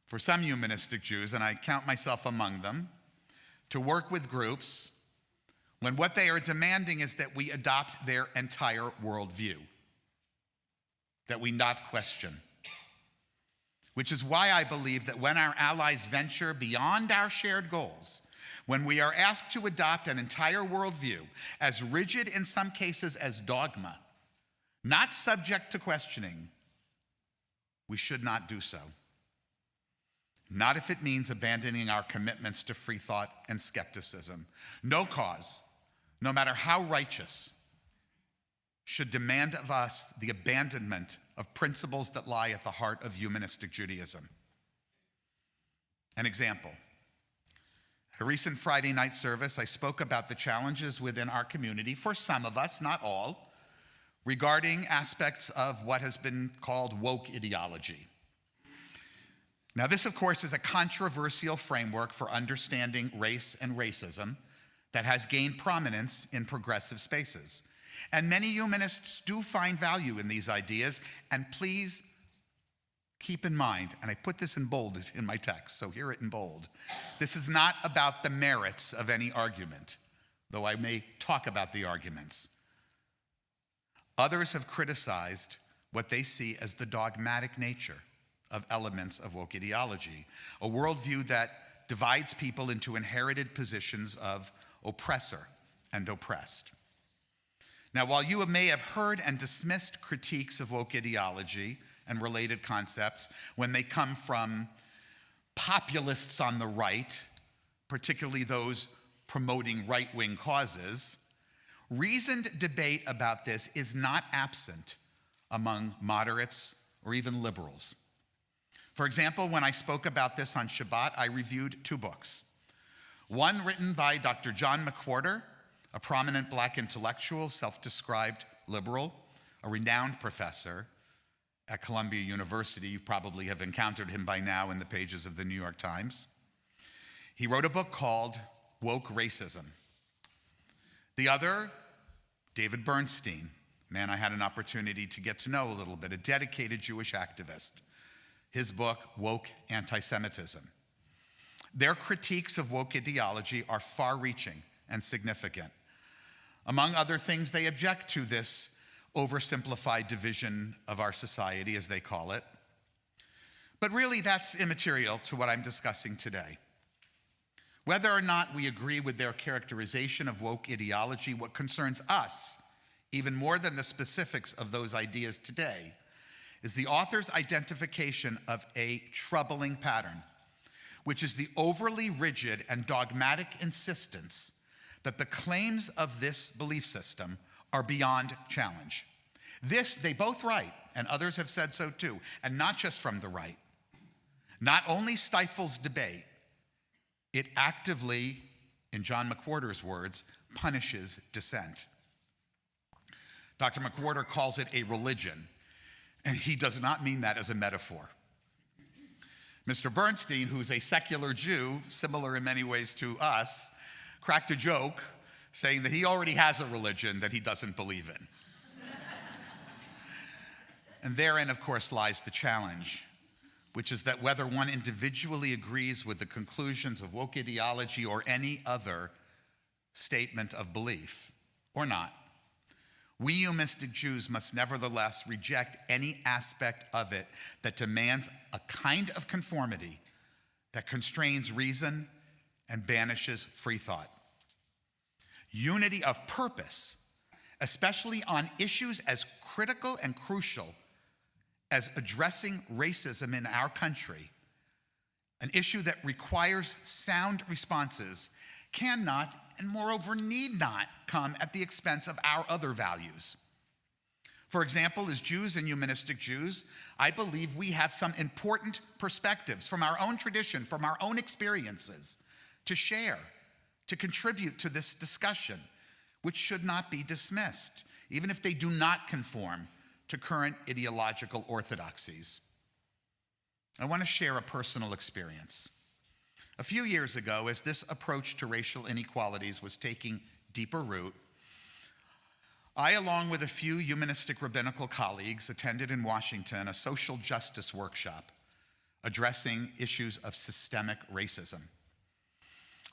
for some humanistic Jews, and I count myself among them, to work with groups when what they are demanding is that we adopt their entire worldview, that we not question. Which is why I believe that when our allies venture beyond our shared goals, when we are asked to adopt an entire worldview, as rigid in some cases as dogma, not subject to questioning, we should not do so. Not if it means abandoning our commitments to free thought and skepticism. No cause, no matter how righteous, should demand of us the abandonment of principles that lie at the heart of humanistic Judaism. An example. At a recent Friday night service, I spoke about the challenges within our community, for some of us, not all, regarding aspects of what has been called woke ideology. Now, this, of course, is a controversial framework for understanding race and racism that has gained prominence in progressive spaces. And many humanists do find value in these ideas, and please keep in mind, and I put this in bold in my text, so hear it in bold. This is not about the merits of any argument, though I may talk about the arguments. Others have criticized what they see as the dogmatic nature of elements of woke ideology, a worldview that divides people into inherited positions of oppressor and oppressed. Now, while you may have heard and dismissed critiques of woke ideology and related concepts when they come from populists on the right, particularly those promoting right-wing causes, reasoned debate about this is not absent among moderates or even liberals. For example, when I spoke about this on Shabbat, I reviewed 2 books. One written by Dr. John McWhorter, a prominent black intellectual, self-described liberal, a renowned professor at Columbia University. You probably have encountered him by now in the pages of the New York Times. He wrote a book called Woke Racism. The other, David Bernstein, man I had an opportunity to get to know a little bit, a dedicated Jewish activist. His book, Woke Anti-Semitism. Their critiques of woke ideology are far-reaching and significant. Among other things, they object to this oversimplified division of our society, as they call it. But really, that's immaterial to what I'm discussing today. Whether or not we agree with their characterization of woke ideology, what concerns us, even more than the specifics of those ideas today, is the author's identification of a troubling pattern, which is the overly rigid and dogmatic insistence that the claims of this belief system are beyond challenge. This, they both write, and others have said so too, and not just from the right, not only stifles debate, it actively, in John McWhorter's words, punishes dissent. Dr. McWhorter calls it a religion, and he does not mean that as a metaphor. Mr. Bernstein, who's a secular Jew, similar in many ways to us, cracked a joke saying that he already has a religion that he doesn't believe in. And therein, of course, lies the challenge, which is that whether one individually agrees with the conclusions of woke ideology or any other statement of belief or not, we humanistic Jews must nevertheless reject any aspect of it that demands a kind of conformity that constrains reason and banishes free thought. Unity of purpose, especially on issues as critical and crucial as addressing racism in our country, an issue that requires sound responses, cannot and moreover need not come at the expense of our other values. For example, as Jews and humanistic Jews, I believe we have some important perspectives from our own tradition, from our own experiences, to share, to contribute to this discussion, which should not be dismissed, even if they do not conform to current ideological orthodoxies. I want to share a personal experience. A few years ago, as this approach to racial inequalities was taking deeper root, I, along with a few humanistic rabbinical colleagues, attended in Washington a social justice workshop addressing issues of systemic racism.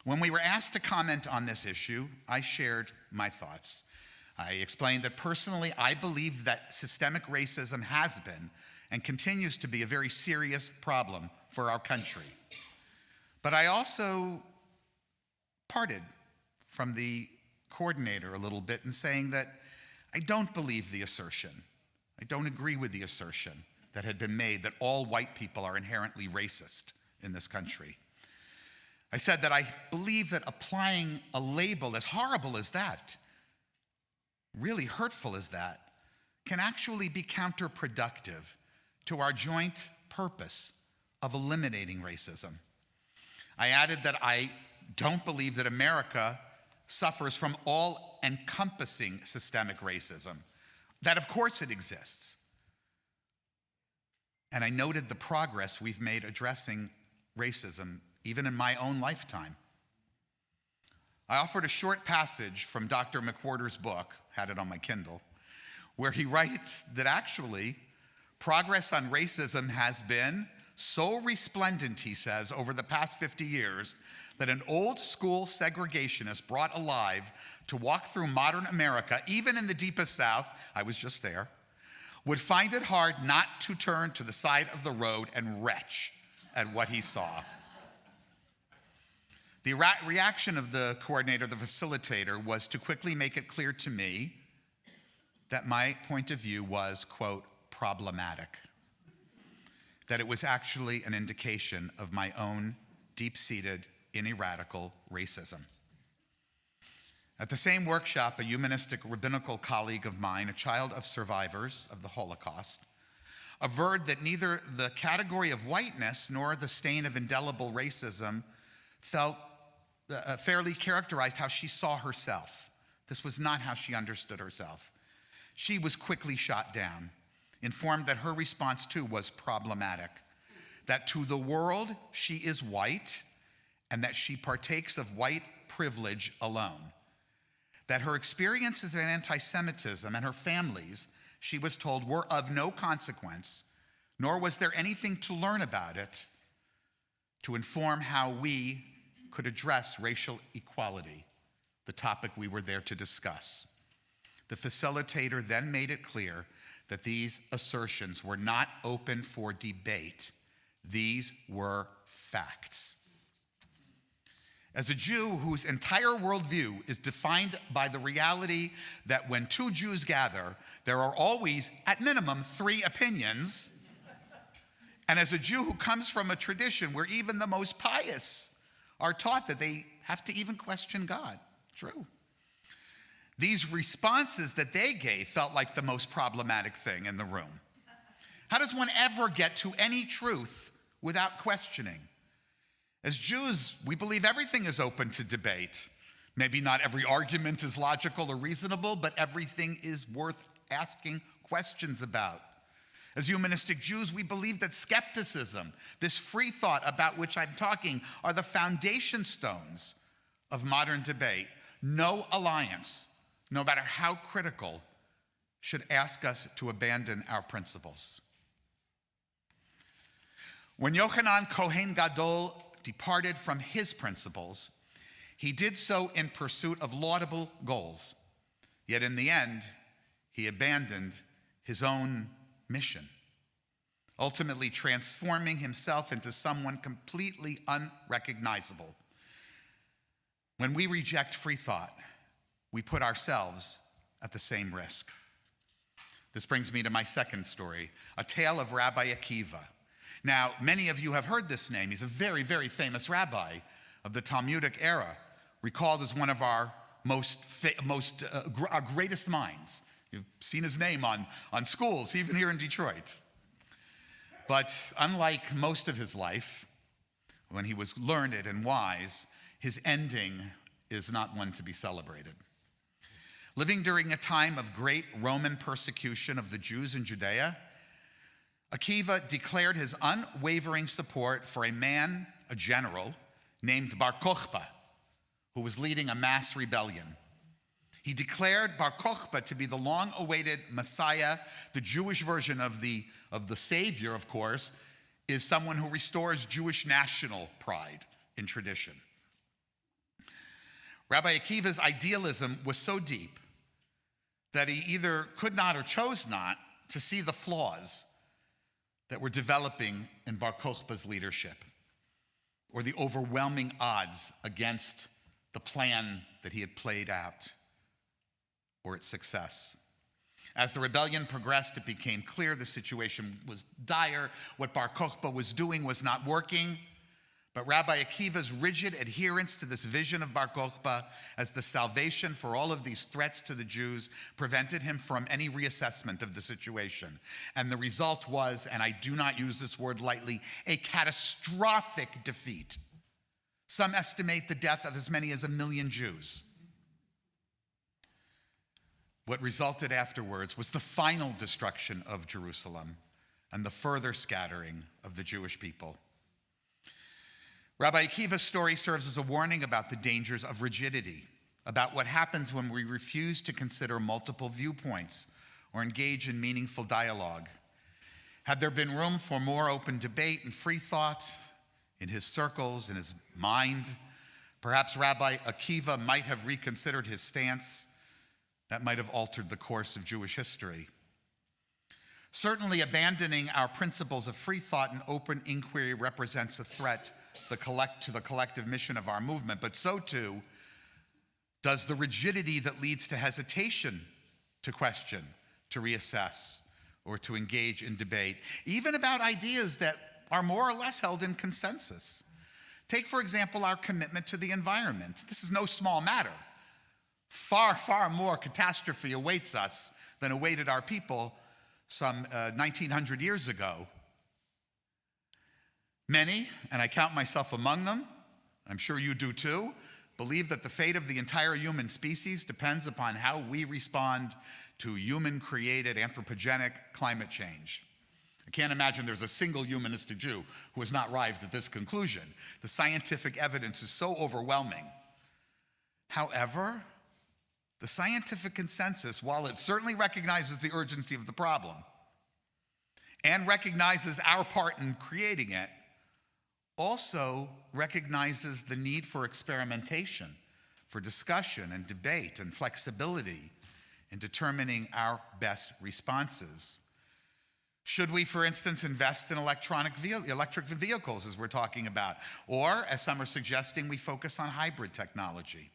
When we were asked to comment on this issue, I shared my thoughts. I explained that personally, I believe that systemic racism has been and continues to be a very serious problem for our country. But I also parted from the coordinator a little bit in saying that I don't believe the assertion, I don't agree with the assertion that had been made that all white people are inherently racist in this country. I said that I believe that applying a label as horrible as that, really hurtful as that, can actually be counterproductive to our joint purpose of eliminating racism. I added that I don't believe that America suffers from all-encompassing systemic racism, that of course it exists. And I noted the progress we've made addressing racism, even in my own lifetime. I offered a short passage from Dr. McWhorter's book, had it on my Kindle, where he writes that actually progress on racism has been so resplendent, he says, over the past 50 years that an old school segregationist brought alive to walk through modern America, even in the deepest South, I was just there, would find it hard not to turn to the side of the road and retch at what he saw. The reaction of the coordinator, the facilitator, was to quickly make it clear to me that my point of view was, quote, problematic. That it was actually an indication of my own deep-seated, ineradicable racism. At the same workshop, a humanistic rabbinical colleague of mine, a child of survivors of the Holocaust, averred that neither the category of whiteness nor the stain of indelible racism fairly characterized how she saw herself. This was not how she understood herself. She was quickly shot down, informed that her response too was problematic, that to the world she is white and that she partakes of white privilege alone, that her experiences of anti-Semitism and her family's, she was told, were of no consequence, nor was there anything to learn about it to inform how we could address racial equality, the topic we were there to discuss. The facilitator then made it clear that these assertions were not open for debate. These were facts. As a Jew whose entire worldview is defined by the reality that when two Jews gather, there are always, at minimum, 3 opinions, and as a Jew who comes from a tradition where even the most pious are taught that they have to even question God, true. These responses that they gave felt like the most problematic thing in the room. How does one ever get to any truth without questioning? As Jews, we believe everything is open to debate. Maybe not every argument is logical or reasonable, but everything is worth asking questions about. As humanistic Jews, we believe that skepticism, this free thought about which I'm talking, are the foundation stones of modern debate. No alliance, no matter how critical, should ask us to abandon our principles. When Yochanan Kohen Gadol departed from his principles, he did so in pursuit of laudable goals. Yet in the end, he abandoned his own mission, ultimately transforming himself into someone completely unrecognizable. When we reject free thought, we put ourselves at the same risk. This brings me to my second story, a tale of Rabbi Akiva. Now, many of you have heard this name. He's a very, very famous rabbi of the Talmudic era, recalled as one of our our greatest minds. You've seen his name on schools, even here in Detroit. But unlike most of his life, when he was learned and wise, his ending is not one to be celebrated. Living during a time of great Roman persecution of the Jews in Judea, Akiva declared his unwavering support for a man, a general, named Bar Kokhba, who was leading a mass rebellion. He declared Bar Kokhba to be the long-awaited Messiah. The Jewish version of the Savior, of course, is someone who restores Jewish national pride in tradition. Rabbi Akiva's idealism was so deep that he either could not or chose not to see the flaws that were developing in Bar Kokhba's leadership, or the overwhelming odds against the plan that he had played out, or its success. As the rebellion progressed, it became clear the situation was dire. What Bar Kokhba was doing was not working. But Rabbi Akiva's rigid adherence to this vision of Bar Kokhba as the salvation for all of these threats to the Jews prevented him from any reassessment of the situation. And the result was, and I do not use this word lightly, a catastrophic defeat. Some estimate the death of as many as 1 million Jews. What resulted afterwards was the final destruction of Jerusalem and the further scattering of the Jewish people. Rabbi Akiva's story serves as a warning about the dangers of rigidity, about what happens when we refuse to consider multiple viewpoints or engage in meaningful dialogue. Had there been room for more open debate and free thought in his circles, in his mind, perhaps Rabbi Akiva might have reconsidered his stance. That might have altered the course of Jewish history. Certainly, abandoning our principles of free thought and open inquiry represents a threat to the collective mission of our movement, but so too does the rigidity that leads to hesitation to question, to reassess, or to engage in debate, even about ideas that are more or less held in consensus. Take, for example, our commitment to the environment. This is no small matter. Far, far more catastrophe awaits us than awaited our people some 1900 years ago. Many, and I count myself among them, I'm sure you do too, believe that the fate of the entire human species depends upon how we respond to human-created anthropogenic climate change. I can't imagine there's a single humanistic Jew who has not arrived at this conclusion. The scientific evidence is so overwhelming. However, the scientific consensus, while it certainly recognizes the urgency of the problem and recognizes our part in creating it, also recognizes the need for experimentation, for discussion and debate and flexibility in determining our best responses. Should we, for instance, invest in electric vehicles, as we're talking about? Or, as some are suggesting, we focus on hybrid technology?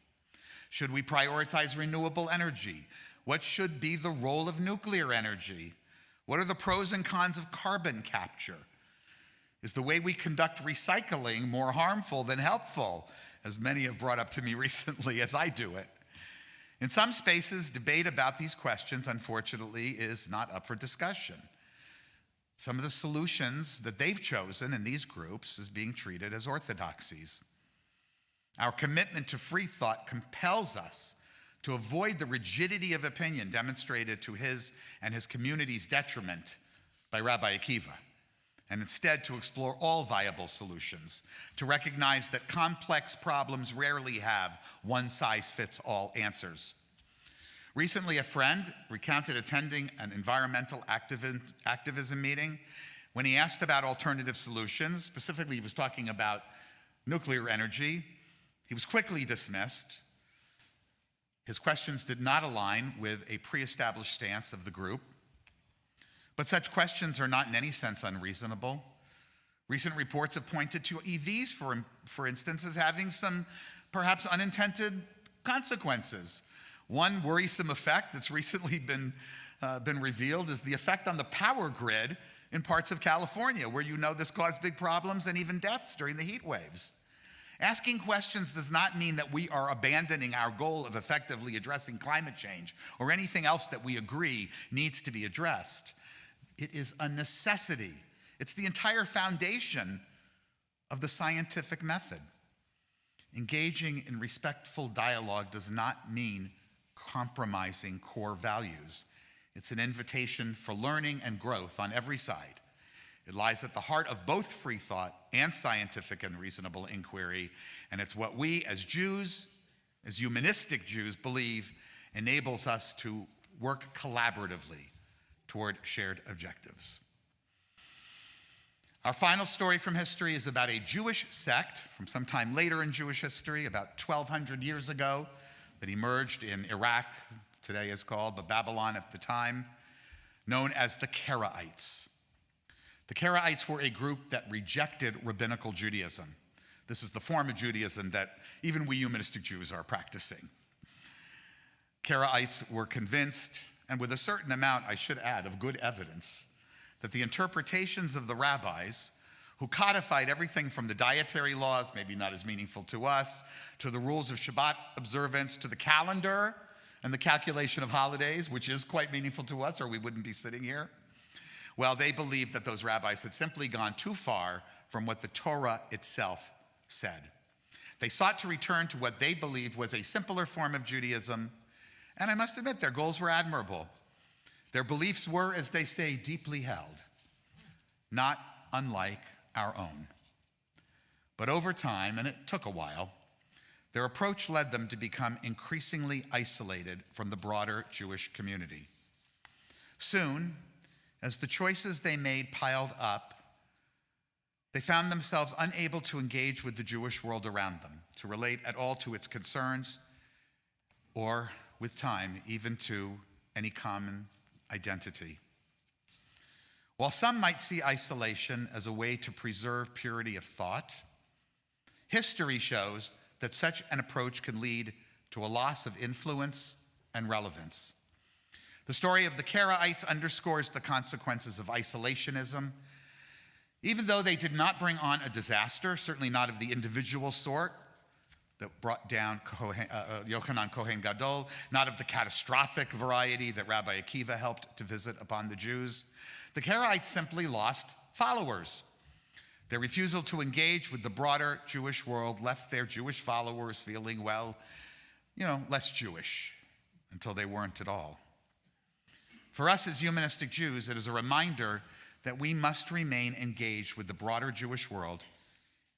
Should we prioritize renewable energy? What should be the role of nuclear energy? What are the pros and cons of carbon capture? Is the way we conduct recycling more harmful than helpful, as many have brought up to me recently as I do it? In some spaces, debate about these questions, unfortunately, is not up for discussion. Some of the solutions that they've chosen in these groups is being treated as orthodoxies. Our commitment to free thought compels us to avoid the rigidity of opinion demonstrated to his and his community's detriment by Rabbi Akiva, and instead to explore all viable solutions, to recognize that complex problems rarely have one-size-fits-all answers. Recently, a friend recounted attending an environmental activism meeting. When he asked about alternative solutions, specifically he was talking about nuclear energy, he was quickly dismissed. His questions did not align with a pre-established stance of the group. But such questions are not in any sense unreasonable. Recent reports have pointed to EVs, for instance, as having some perhaps unintended consequences. One worrisome effect that's recently been revealed is the effect on the power grid in parts of California, where you know this caused big problems and even deaths during the heat waves. Asking questions does not mean that we are abandoning our goal of effectively addressing climate change or anything else that we agree needs to be addressed. It is a necessity. It's the entire foundation of the scientific method. Engaging in respectful dialogue does not mean compromising core values. It's an invitation for learning and growth on every side. It lies at the heart of both free thought and scientific and reasonable inquiry, and it's what we as Jews, as humanistic Jews, believe enables us to work collaboratively toward shared objectives. Our final story from history is about a Jewish sect from some time later in Jewish history, about 1,200 years ago, that emerged in Iraq, today is called, but Babylon at the time, known as the Karaites. The Karaites were a group that rejected rabbinical Judaism. This is the form of Judaism that even we humanistic Jews are practicing. Karaites were convinced, and with a certain amount, I should add, of good evidence, that the interpretations of the rabbis, who codified everything from the dietary laws, maybe not as meaningful to us, to the rules of Shabbat observance, to the calendar and the calculation of holidays, which is quite meaningful to us, or we wouldn't be sitting here. Well, they believed that those rabbis had simply gone too far from what the Torah itself said. They sought to return to what they believed was a simpler form of Judaism, and I must admit, their goals were admirable. Their beliefs were, as they say, deeply held, not unlike our own. But over time, and it took a while, their approach led them to become increasingly isolated from the broader Jewish community. Soon, as the choices they made piled up, they found themselves unable to engage with the Jewish world around them, to relate at all to its concerns, or, with time, even to any common identity. While some might see isolation as a way to preserve purity of thought, history shows that such an approach can lead to a loss of influence and relevance. The story of the Karaites underscores the consequences of isolationism. Even though they did not bring on a disaster, certainly not of the individual sort that brought down Yochanan Kohen Gadol, not of the catastrophic variety that Rabbi Akiva helped to visit upon the Jews, the Karaites simply lost followers. Their refusal to engage with the broader Jewish world left their Jewish followers feeling, well, less Jewish, until they weren't at all. For us as humanistic Jews, it is a reminder that we must remain engaged with the broader Jewish world,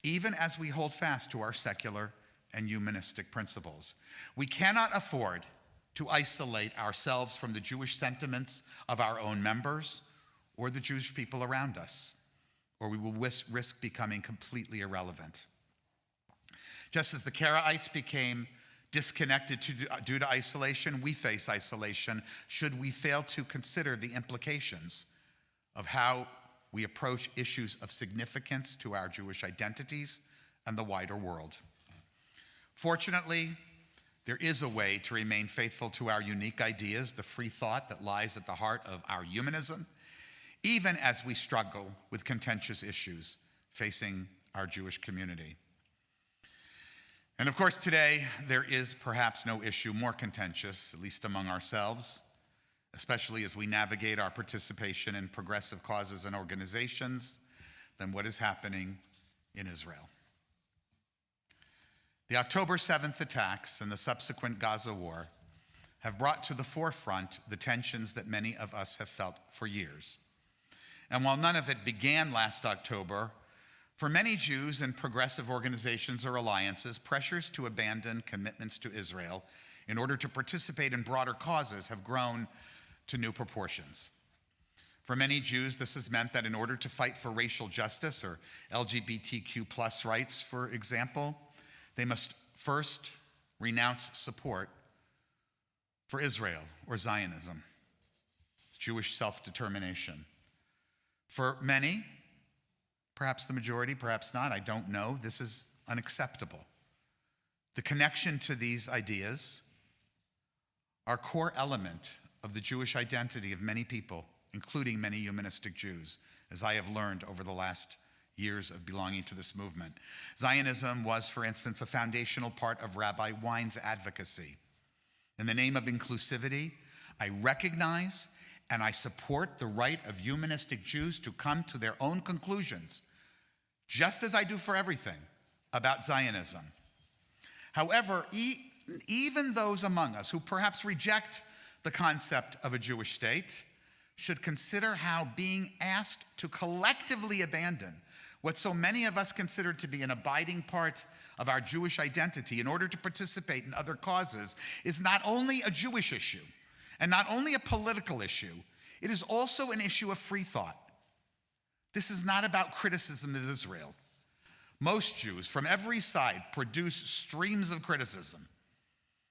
even as we hold fast to our secular and humanistic principles. We cannot afford to isolate ourselves from the Jewish sentiments of our own members or the Jewish people around us, or we will risk becoming completely irrelevant. Just as the Karaites became disconnected due to isolation, we face isolation should we fail to consider the implications of how we approach issues of significance to our Jewish identities and the wider world. Fortunately, there is a way to remain faithful to our unique ideas, the free thought that lies at the heart of our humanism, even as we struggle with contentious issues facing our Jewish community. And of course, today, there is perhaps no issue more contentious, at least among ourselves, especially as we navigate our participation in progressive causes and organizations, than what is happening in Israel. The October 7th attacks and the subsequent Gaza war have brought to the forefront the tensions that many of us have felt for years. And while none of it began last October, for many Jews and progressive organizations or alliances, pressures to abandon commitments to Israel in order to participate in broader causes have grown to new proportions. For many Jews, this has meant that in order to fight for racial justice or LGBTQ+ rights, for example, they must first renounce support for Israel or Zionism, Jewish self-determination. For many, perhaps the majority, perhaps not, I don't know, this is unacceptable. The connection to these ideas are a core element of the Jewish identity of many people, including many humanistic Jews, as I have learned over the last years of belonging to this movement. Zionism was, for instance, a foundational part of Rabbi Wein's advocacy. In the name of inclusivity, I recognize and I support the right of humanistic Jews to come to their own conclusions, just as I do for everything about Zionism. However, even those among us who perhaps reject the concept of a Jewish state should consider how being asked to collectively abandon what so many of us consider to be an abiding part of our Jewish identity in order to participate in other causes is not only a Jewish issue and not only a political issue, it is also an issue of free thought. This is not about criticism of Israel. Most Jews from every side produce streams of criticism.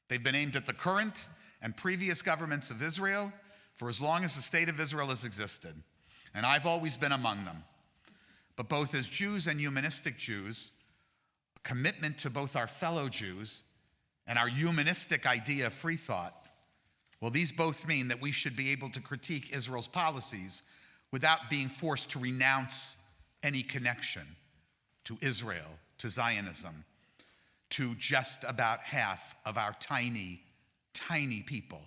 They've been aimed at the current and previous governments of Israel for as long as the state of Israel has existed, and I've always been among them. But both as Jews and humanistic Jews, a commitment to both our fellow Jews and our humanistic idea of free thought, well, these both mean that we should be able to critique Israel's policies without being forced to renounce any connection to Israel, to Zionism, to just about half of our tiny, tiny people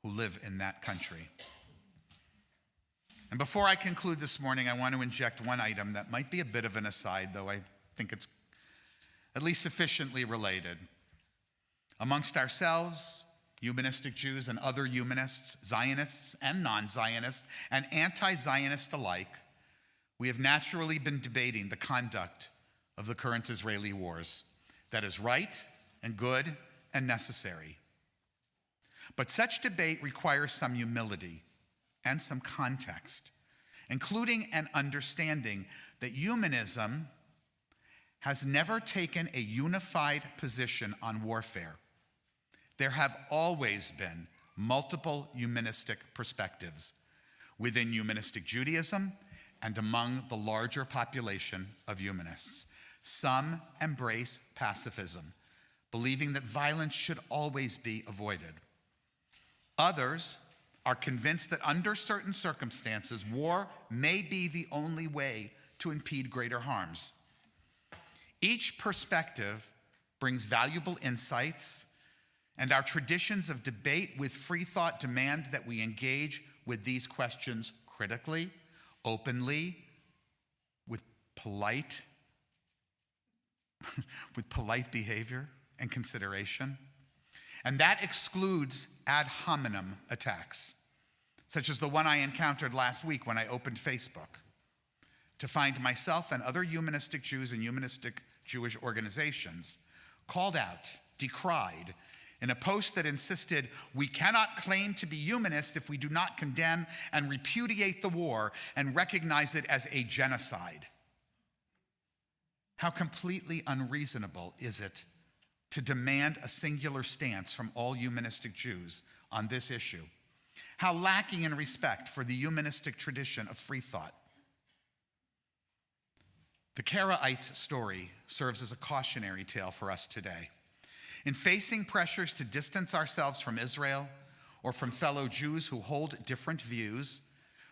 who live in that country. And before I conclude this morning, I want to inject one item that might be a bit of an aside, though I think it's at least sufficiently related. Amongst ourselves, humanistic Jews and other humanists, Zionists and non-Zionists, and anti-Zionists alike, we have naturally been debating the conduct of the current Israeli wars. That is right and good and necessary. But such debate requires some humility and some context, including an understanding that humanism has never taken a unified position on warfare. There have always been multiple humanistic perspectives within humanistic Judaism and among the larger population of humanists. Some embrace pacifism, believing that violence should always be avoided. Others are convinced that under certain circumstances, war may be the only way to impede greater harms. Each perspective brings valuable insights, and our traditions of debate with free thought demand that we engage with these questions critically, openly, with polite behavior and consideration. And that excludes ad hominem attacks, such as the one I encountered last week when I opened Facebook, to find myself and other humanistic Jews and humanistic Jewish organizations called out, decried, in a post that insisted we cannot claim to be humanist if we do not condemn and repudiate the war and recognize it as a genocide. How completely unreasonable is it to demand a singular stance from all humanistic Jews on this issue? How lacking in respect for the humanistic tradition of free thought. The Karaites' story serves as a cautionary tale for us today. In facing pressures to distance ourselves from Israel or from fellow Jews who hold different views,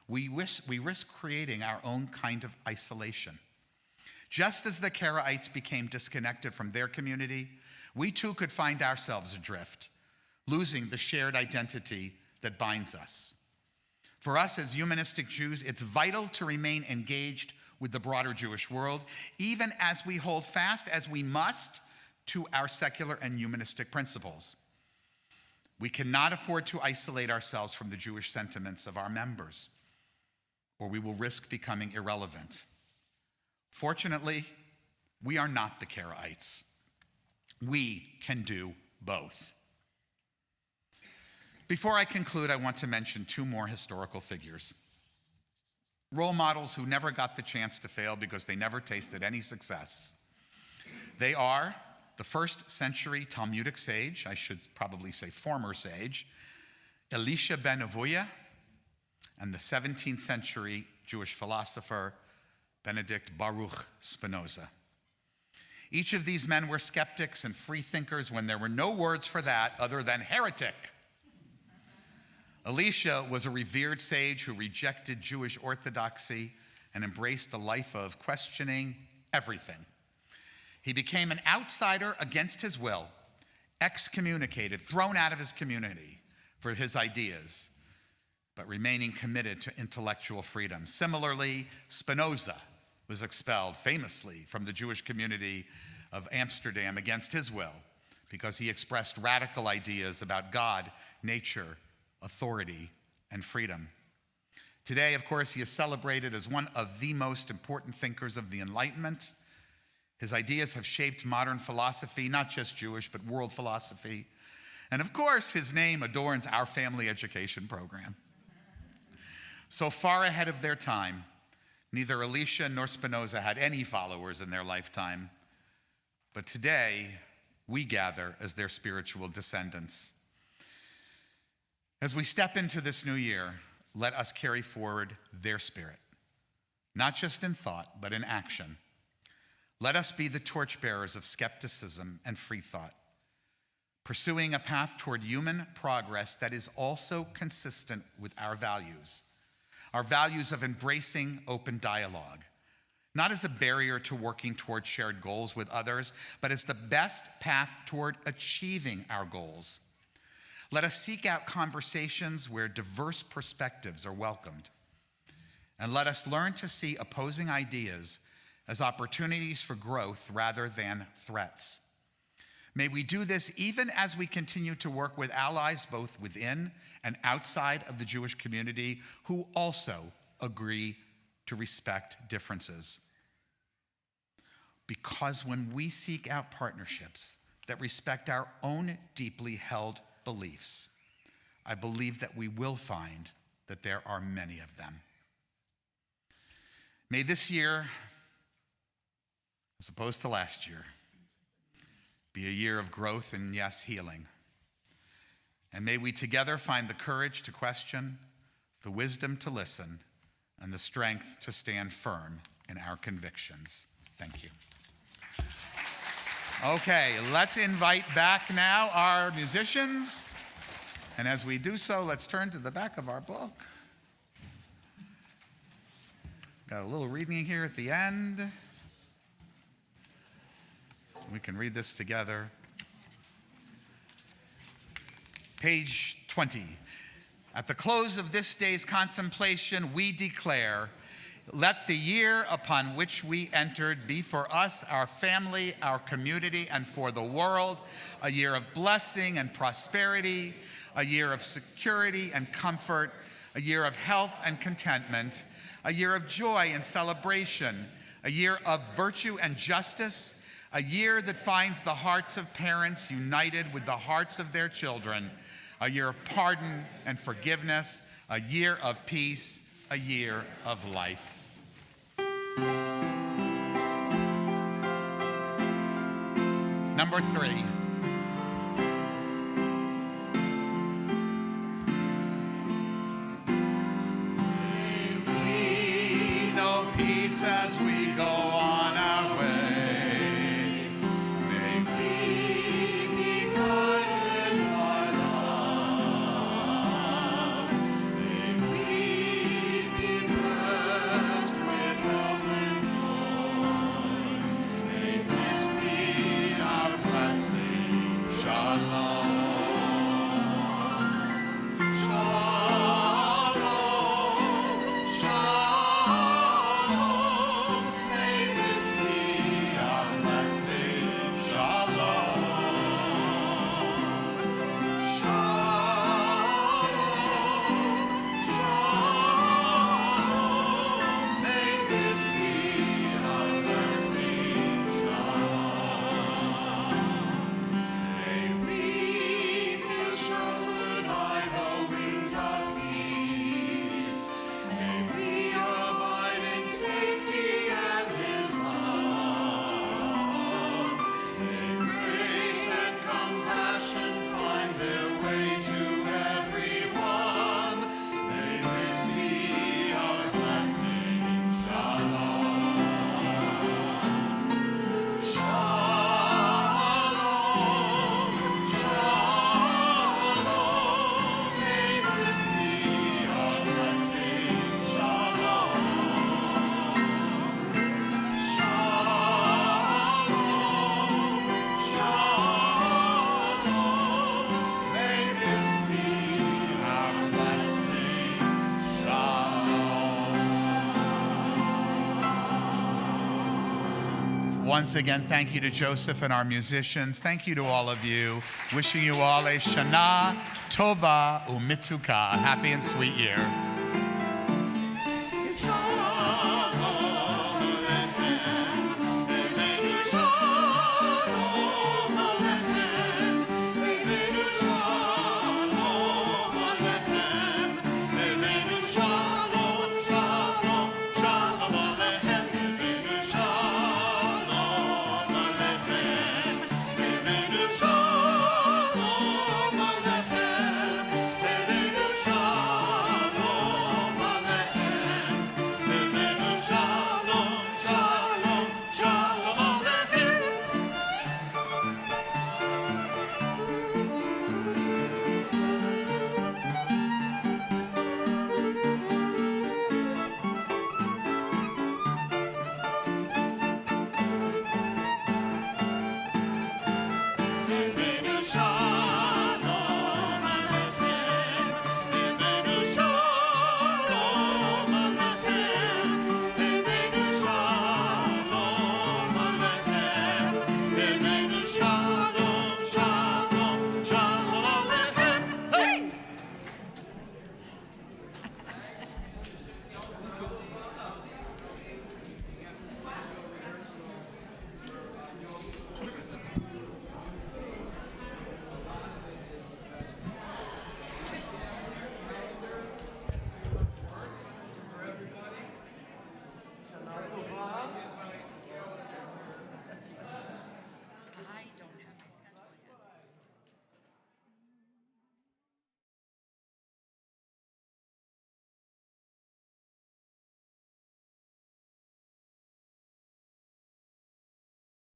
we risk creating our own kind of isolation. Just as the Karaites became disconnected from their community, we too could find ourselves adrift, losing the shared identity that binds us. For us as humanistic Jews, it's vital to remain engaged with the broader Jewish world, even as we hold fast, as we must, to our secular and humanistic principles. We cannot afford to isolate ourselves from the Jewish sentiments of our members, or we will risk becoming irrelevant. Fortunately, we are not the Karaites. We can do both. Before I conclude, I want to mention two more historical figures. Role models who never got the chance to fail because they never tasted any success. They are the first century Talmudic sage, I should probably say former sage, Elisha ben Avuya, and the 17th century Jewish philosopher, Benedict Baruch Spinoza. Each of these men were skeptics and free thinkers when there were no words for that other than heretic. Elisha was a revered sage who rejected Jewish orthodoxy and embraced a life of questioning everything. He became an outsider against his will, excommunicated, thrown out of his community for his ideas, but remaining committed to intellectual freedom. Similarly, Spinoza was expelled famously from the Jewish community of Amsterdam against his will because he expressed radical ideas about God, nature, authority, and freedom. Today, of course, he is celebrated as one of the most important thinkers of the Enlightenment. His ideas have shaped modern philosophy, not just Jewish, but world philosophy. And of course, his name adorns our family education program. So far ahead of their time, neither Alicia nor Spinoza had any followers in their lifetime. But today, we gather as their spiritual descendants. As we step into this new year, let us carry forward their spirit, not just in thought, but in action. Let us be the torchbearers of skepticism and freethought, pursuing a path toward human progress that is also consistent with our values of embracing open dialogue, not as a barrier to working toward shared goals with others, but as the best path toward achieving our goals. Let us seek out conversations where diverse perspectives are welcomed. And let us learn to see opposing ideas as opportunities for growth rather than threats. May we do this even as we continue to work with allies both within and outside of the Jewish community who also agree to respect differences. Because when we seek out partnerships that respect our own deeply held beliefs, I believe that we will find that there are many of them. May this year, as opposed to last year, be a year of growth and, yes, healing. And may we together find the courage to question, the wisdom to listen, and the strength to stand firm in our convictions. Thank you. Okay, let's invite back now our musicians. And as we do so, let's turn to the back of our book. Got a little reading here at the end. We can read this together. Page 20. At the close of this day's contemplation, we declare, let the year upon which we entered be for us, our family, our community, and for the world, a year of blessing and prosperity, a year of security and comfort, a year of health and contentment, a year of joy and celebration, a year of virtue and justice, a year that finds the hearts of parents united with the hearts of their children, a year of pardon and forgiveness, a year of peace, a year of life. Number 3. We know peace as we go on our way. May we be guided by love. May we be blessed with health and joy. May this be our blessing. Shalom. Once again, thank you to Joseph and our musicians. Thank you to all of you. Wishing you all a Shana Tova Umituka, a happy and sweet year.